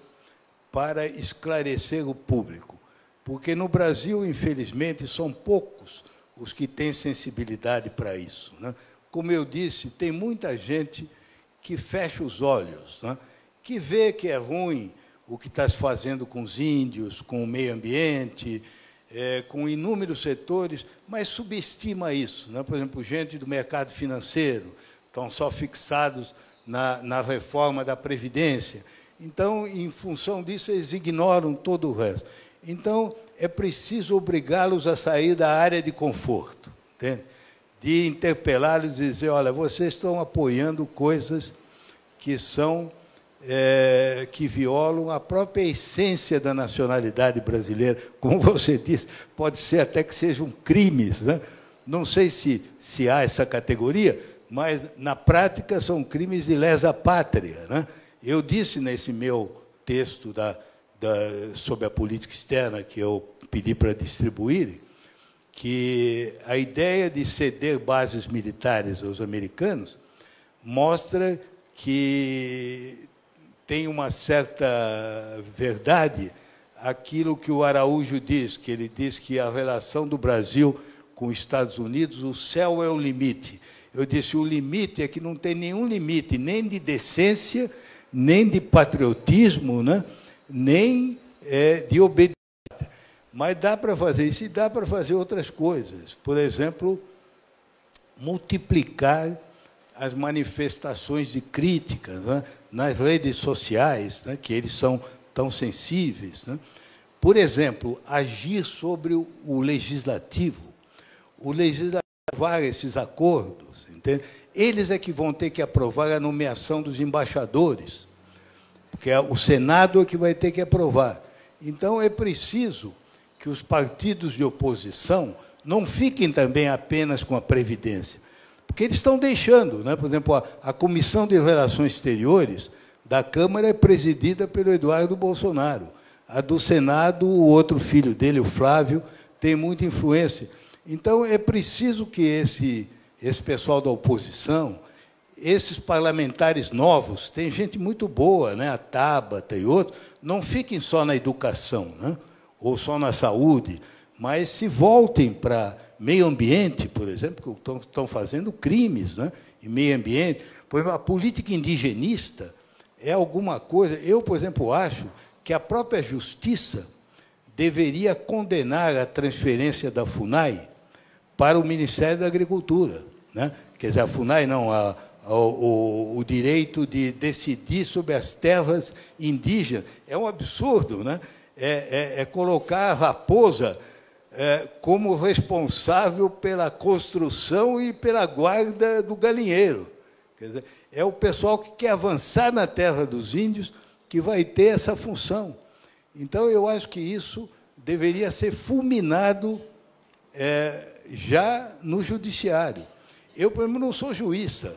para esclarecer o público, porque no Brasil, infelizmente, são poucos os que têm sensibilidade para isso, né? Como eu disse, tem muita gente que fecha os olhos, né? Que vê que é ruim o que está se fazendo com os índios, com o meio ambiente, com inúmeros setores, mas subestima isso, né? Por exemplo, gente do mercado financeiro estão só fixados na reforma da Previdência. Então, em função disso, eles ignoram todo o resto. Então, é preciso obrigá-los a sair da área de conforto, entende? De interpelá-los e dizer, olha, vocês estão apoiando coisas que são que violam a própria essência da nacionalidade brasileira. Como você disse, pode ser até que sejam crimes, né? Não sei se há essa categoria, mas, na prática, são crimes de lesa pátria, né? Eu disse nesse meu texto sobre a política externa, que eu pedi para distribuírem, que a ideia de ceder bases militares aos americanos mostra que tem uma certa verdade aquilo que o Araújo diz, que ele diz que a relação do Brasil com os Estados Unidos, o céu é o limite. Eu disse, o limite é que não tem nenhum limite, nem de decência, nem de patriotismo, né? Nem de obediência. Mas dá para fazer isso e dá para fazer outras coisas. Por exemplo, multiplicar as manifestações de críticas, né, nas redes sociais, né, que eles são tão sensíveis, né? Por exemplo, agir sobre o legislativo. O legislativo aprovar esses acordos, entende? Eles é que vão ter que aprovar a nomeação dos embaixadores, porque o Senado é que vai ter que aprovar. Então, é preciso que os partidos de oposição não fiquem também apenas com a Previdência, porque eles estão deixando, né? Por exemplo, a Comissão de Relações Exteriores da Câmara é presidida pelo Eduardo Bolsonaro. A do Senado, o outro filho dele, o Flávio, tem muita influência. Então, é preciso que esse pessoal da oposição, esses parlamentares novos, tem gente muito boa, né? A Tabata e outros, não fiquem só na educação, né? Ou só na saúde, mas se voltem para meio ambiente, por exemplo, que estão fazendo crimes, né, em meio ambiente. Por exemplo, a política indigenista é alguma coisa... Eu, por exemplo, acho que a própria Justiça deveria condenar a transferência da FUNAI para o Ministério da Agricultura, né? Quer dizer, a FUNAI não, o direito de decidir sobre as terras indígenas. É um absurdo, né? É colocar a raposa como responsável pela construção e pela guarda do galinheiro. Quer dizer, é o pessoal que quer avançar na terra dos índios que vai ter essa função. Então, eu acho que isso deveria ser fulminado já no judiciário. Eu, por exemplo, não sou juíza.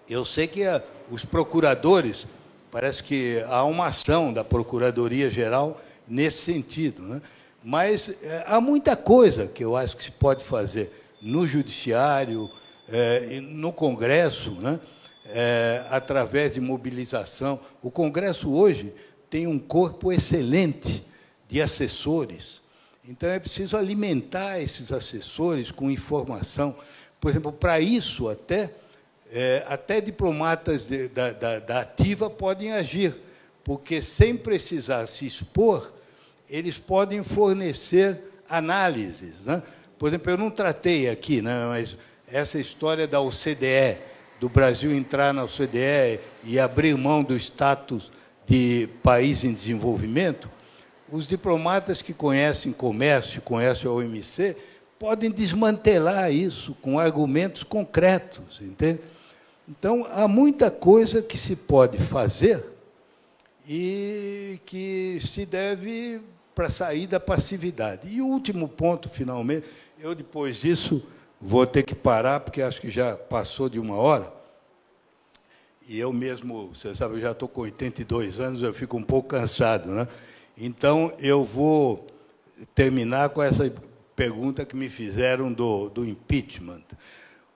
Eu sei que os procuradores, parece que há uma ação da Procuradoria-Geral nesse sentido, né? Mas há muita coisa que eu acho que se pode fazer no Judiciário, no Congresso, né? Através de mobilização. O Congresso hoje tem um corpo excelente de assessores. Então, é preciso alimentar esses assessores com informação. Por exemplo, para isso, até diplomatas da ativa podem agir, porque, sem precisar se expor, eles podem fornecer análises, né? Por exemplo, eu não tratei aqui, né, mas essa história da OCDE, do Brasil entrar na OCDE e abrir mão do status de país em desenvolvimento, os diplomatas que conhecem comércio, conhecem a OMC, podem desmantelar isso com argumentos concretos, entende? Então, há muita coisa que se pode fazer e que se deve para sair da passividade. E o último ponto, finalmente, eu, depois disso, vou ter que parar, porque acho que já passou de 1 hora, e eu mesmo, você sabe, eu já estou com 82 anos, eu fico um pouco cansado, né? Então, eu vou terminar com essa pergunta que me fizeram do impeachment.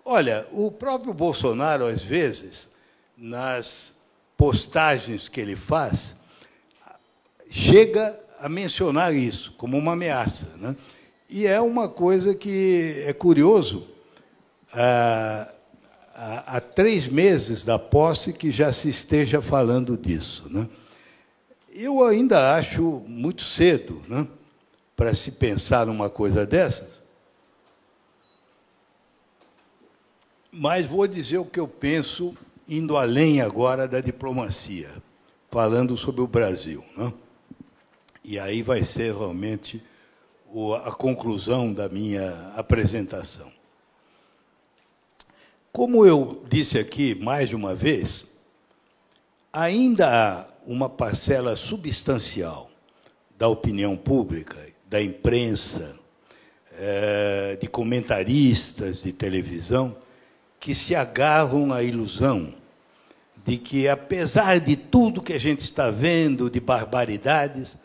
Olha, o próprio Bolsonaro, às vezes, nas postagens que ele faz, chega a mencionar isso como uma ameaça, né? E é uma coisa que é curioso, há 3 meses da posse que já se esteja falando disso, né? Eu ainda acho muito cedo, né, para se pensar numa coisa dessas. Mas vou dizer o que eu penso, indo além agora da diplomacia, falando sobre o Brasil, né? E aí vai ser realmente a conclusão da minha apresentação. Como eu disse aqui mais de uma vez, ainda há uma parcela substancial da opinião pública, da imprensa, de comentaristas de televisão, que se agarram à ilusão de que, apesar de tudo que a gente está vendo, de barbaridades,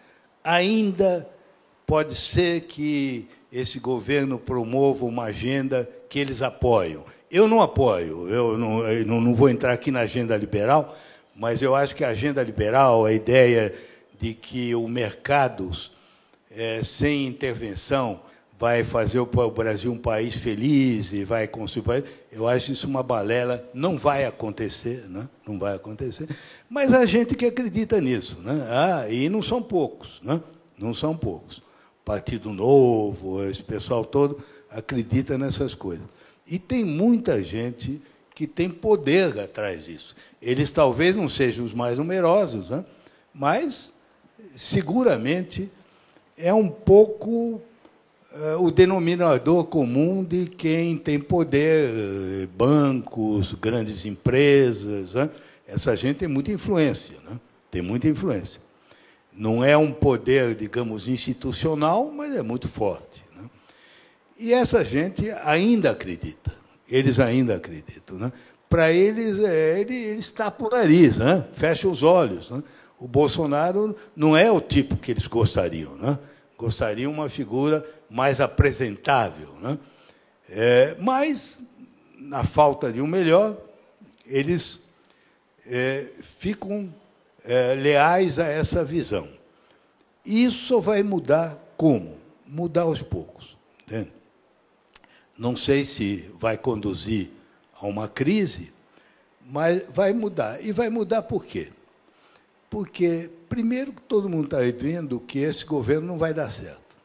ainda pode ser que esse governo promova uma agenda que eles apoiam. Eu não apoio, eu não vou entrar aqui na agenda liberal, mas eu acho que a agenda liberal, a ideia de que o mercado, sem intervenção, vai fazer o Brasil um país feliz e vai construir o país, eu acho isso uma balela, não vai acontecer, né? Não vai acontecer, mas há gente que acredita nisso, né? E não são poucos, né? Não são poucos. Partido Novo, esse pessoal todo acredita nessas coisas. E tem muita gente que tem poder atrás disso. Eles talvez não sejam os mais numerosos, né? Mas, seguramente, é um pouco o denominador comum de quem tem poder, bancos, grandes empresas, né? Essa gente tem muita influência, né? Tem muita influência. Não é um poder, digamos, institucional, mas é muito forte, né? E essa gente ainda acredita, eles ainda acreditam, né? Para eles, ele está por nariz, né? Fecha os olhos, né? O Bolsonaro não é o tipo que eles gostariam, né? Gostariam uma figura mais apresentável, né? Mas, na falta de um melhor, eles ficam leais a essa visão. Isso vai mudar como? Mudar aos poucos, entende? Não sei se vai conduzir a uma crise, mas vai mudar. E vai mudar por quê? Porque, primeiro, todo mundo está vendo que esse governo não vai dar certo,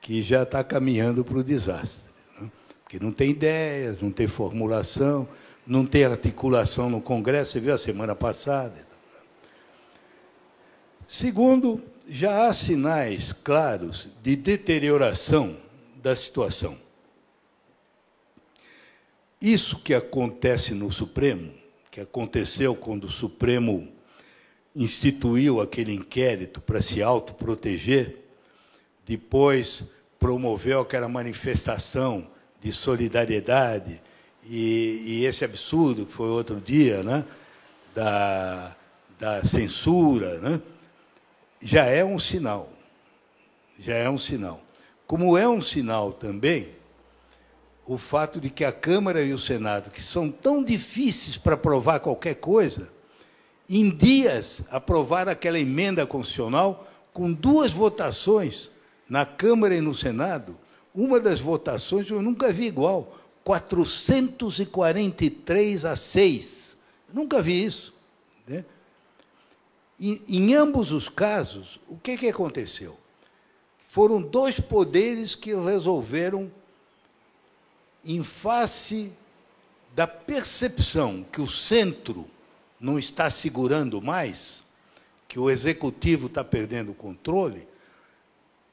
que já está caminhando para o desastre, né? Porque não tem ideias, não tem formulação, não tem articulação no Congresso, você viu a semana passada. Segundo, já há sinais claros de deterioração da situação. Isso que acontece no Supremo, que aconteceu quando o Supremo instituiu aquele inquérito para se autoproteger, depois promoveu aquela manifestação de solidariedade, e esse absurdo que foi outro dia, né, da censura, né, já é um sinal. Já é um sinal. Como é um sinal também o fato de que a Câmara e o Senado, que são tão difíceis para aprovar qualquer coisa, em dias aprovaram aquela emenda constitucional com 2 votações na Câmara e no Senado. Uma das votações eu nunca vi igual, 443-6. Nunca vi isso, né? Em ambos os casos, o que aconteceu? Foram 2 poderes que resolveram, em face da percepção que o centro não está segurando mais, que o executivo está perdendo o controle,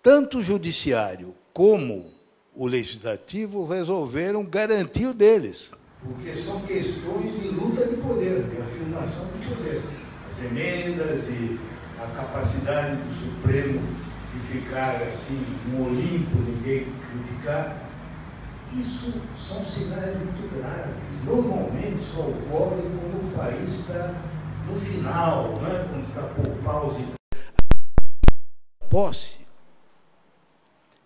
tanto o judiciário como o legislativo resolveram garantir o deles. Porque são questões de luta de poder, de afirmação de poder. As emendas e a capacidade do Supremo de ficar assim, um Olimpo, ninguém criticar. Isso são sinais muito graves. Normalmente só ocorre quando o país está no final, né? Quando está por pausa. Posse.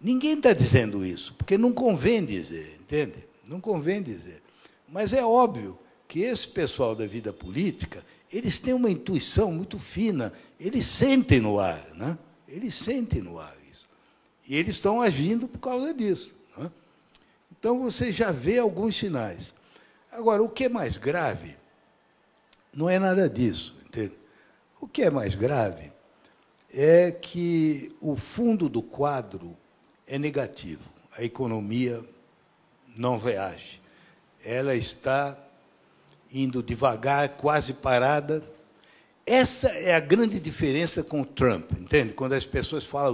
Ninguém está dizendo isso, porque não convém dizer, entende? Não convém dizer. Mas é óbvio que esse pessoal da vida política, eles têm uma intuição muito fina, eles sentem no ar, né? Eles sentem no ar isso. E eles estão agindo por causa disso, né? Então, você já vê alguns sinais. Agora, o que é mais grave não é nada disso, entende? O que é mais grave é que o fundo do quadro é negativo. A economia não reage. Ela está indo devagar, quase parada. Essa é a grande diferença com o Trump, entende? Quando as pessoas falam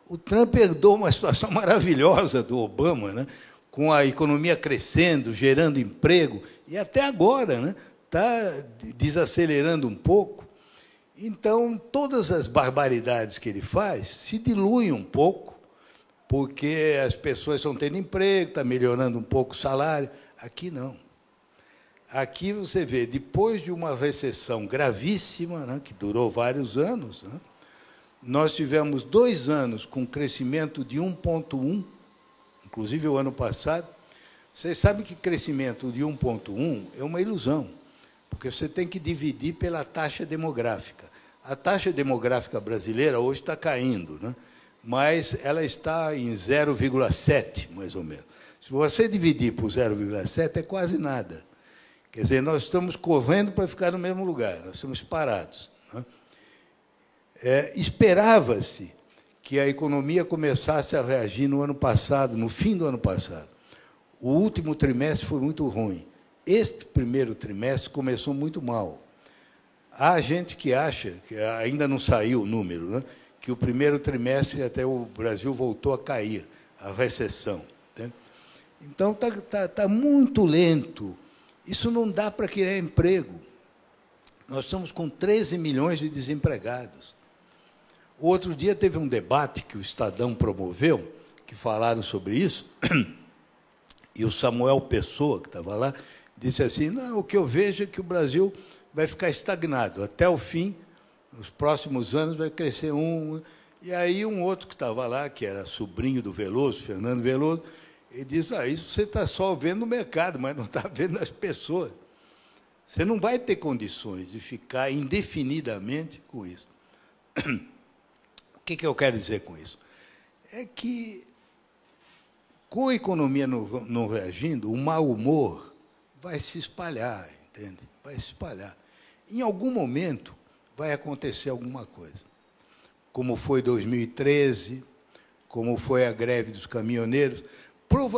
o Trump herdou uma situação maravilhosa do Obama, né? Com a economia crescendo, gerando emprego, e até agora, né? Está desacelerando um pouco. Então, todas as barbaridades que ele faz se diluem um pouco, porque as pessoas estão tendo emprego, está melhorando um pouco o salário. Aqui, não. Aqui você vê, depois de uma recessão gravíssima, né, que durou vários anos, né, nós tivemos 2 anos com crescimento de 1,1, inclusive o ano passado. Vocês sabem que crescimento de 1,1 é uma ilusão, porque você tem que dividir pela taxa demográfica. A taxa demográfica brasileira hoje está caindo, né, mas ela está em 0,7, mais ou menos. Se você dividir por 0,7, é quase nada. Quer dizer, nós estamos correndo para ficar no mesmo lugar, nós estamos parados. Né? Esperava-se que a economia começasse a reagir no ano passado, no fim do ano passado. O último trimestre foi muito ruim. Este primeiro trimestre começou muito mal. Há gente que acha, que ainda não saiu o número, né, que o primeiro trimestre até o Brasil voltou a cair, a recessão. Né? Então, está muito lento. Isso não dá para criar emprego. Nós estamos com 13 milhões de desempregados. O outro dia teve um debate que o Estadão promoveu, que falaram sobre isso, e o Samuel Pessoa, que estava lá, disse assim, não, o que eu vejo é que o Brasil vai ficar estagnado. Até o fim, nos próximos anos, vai crescer um. E aí um outro que estava lá, que era sobrinho do Veloso, Fernando Veloso, ele disse, isso você está só vendo o mercado, mas não está vendo as pessoas. Você não vai ter condições de ficar indefinidamente com isso. O que eu quero dizer com isso? É que, com a economia não reagindo, o mau humor vai se espalhar, entende? Vai se espalhar. Em algum momento, vai acontecer alguma coisa. Como foi 2013, como foi a greve dos caminhoneiros.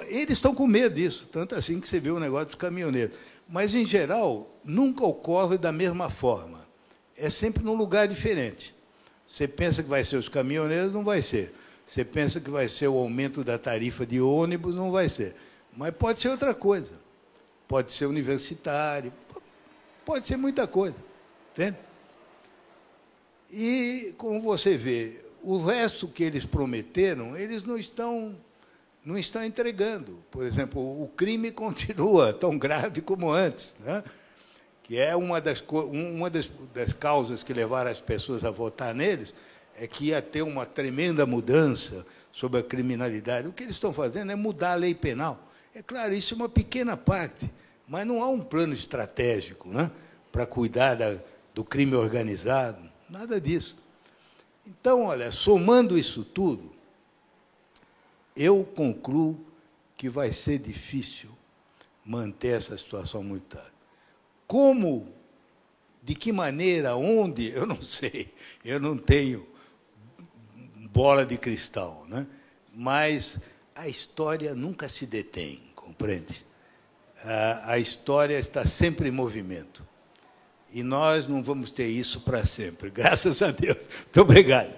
Eles estão com medo disso, tanto assim que você vê o negócio dos caminhoneiros. Mas, em geral, nunca ocorre da mesma forma. É sempre num lugar diferente. Você pensa que vai ser os caminhoneiros, não vai ser. Você pensa que vai ser o aumento da tarifa de ônibus, não vai ser. Mas pode ser outra coisa. Pode ser universitário, pode ser muita coisa. Entende? E, como você vê, o resto que eles prometeram, eles não estão entregando. Por exemplo, o crime continua tão grave como antes, né? Que é uma das causas que levaram as pessoas a votar neles, é que ia ter uma tremenda mudança sobre a criminalidade. O que eles estão fazendo é mudar a lei penal. É claro, isso é uma pequena parte, mas não há um plano estratégico, né, para cuidar do crime organizado, nada disso. Então, olha, somando isso tudo, eu concluo que vai ser difícil manter essa situação monetária. Como, de que maneira, onde, eu não sei. Eu não tenho bola de cristal, né? Mas a história nunca se detém, compreende? A história está sempre em movimento. E nós não vamos ter isso para sempre, graças a Deus. Muito obrigado.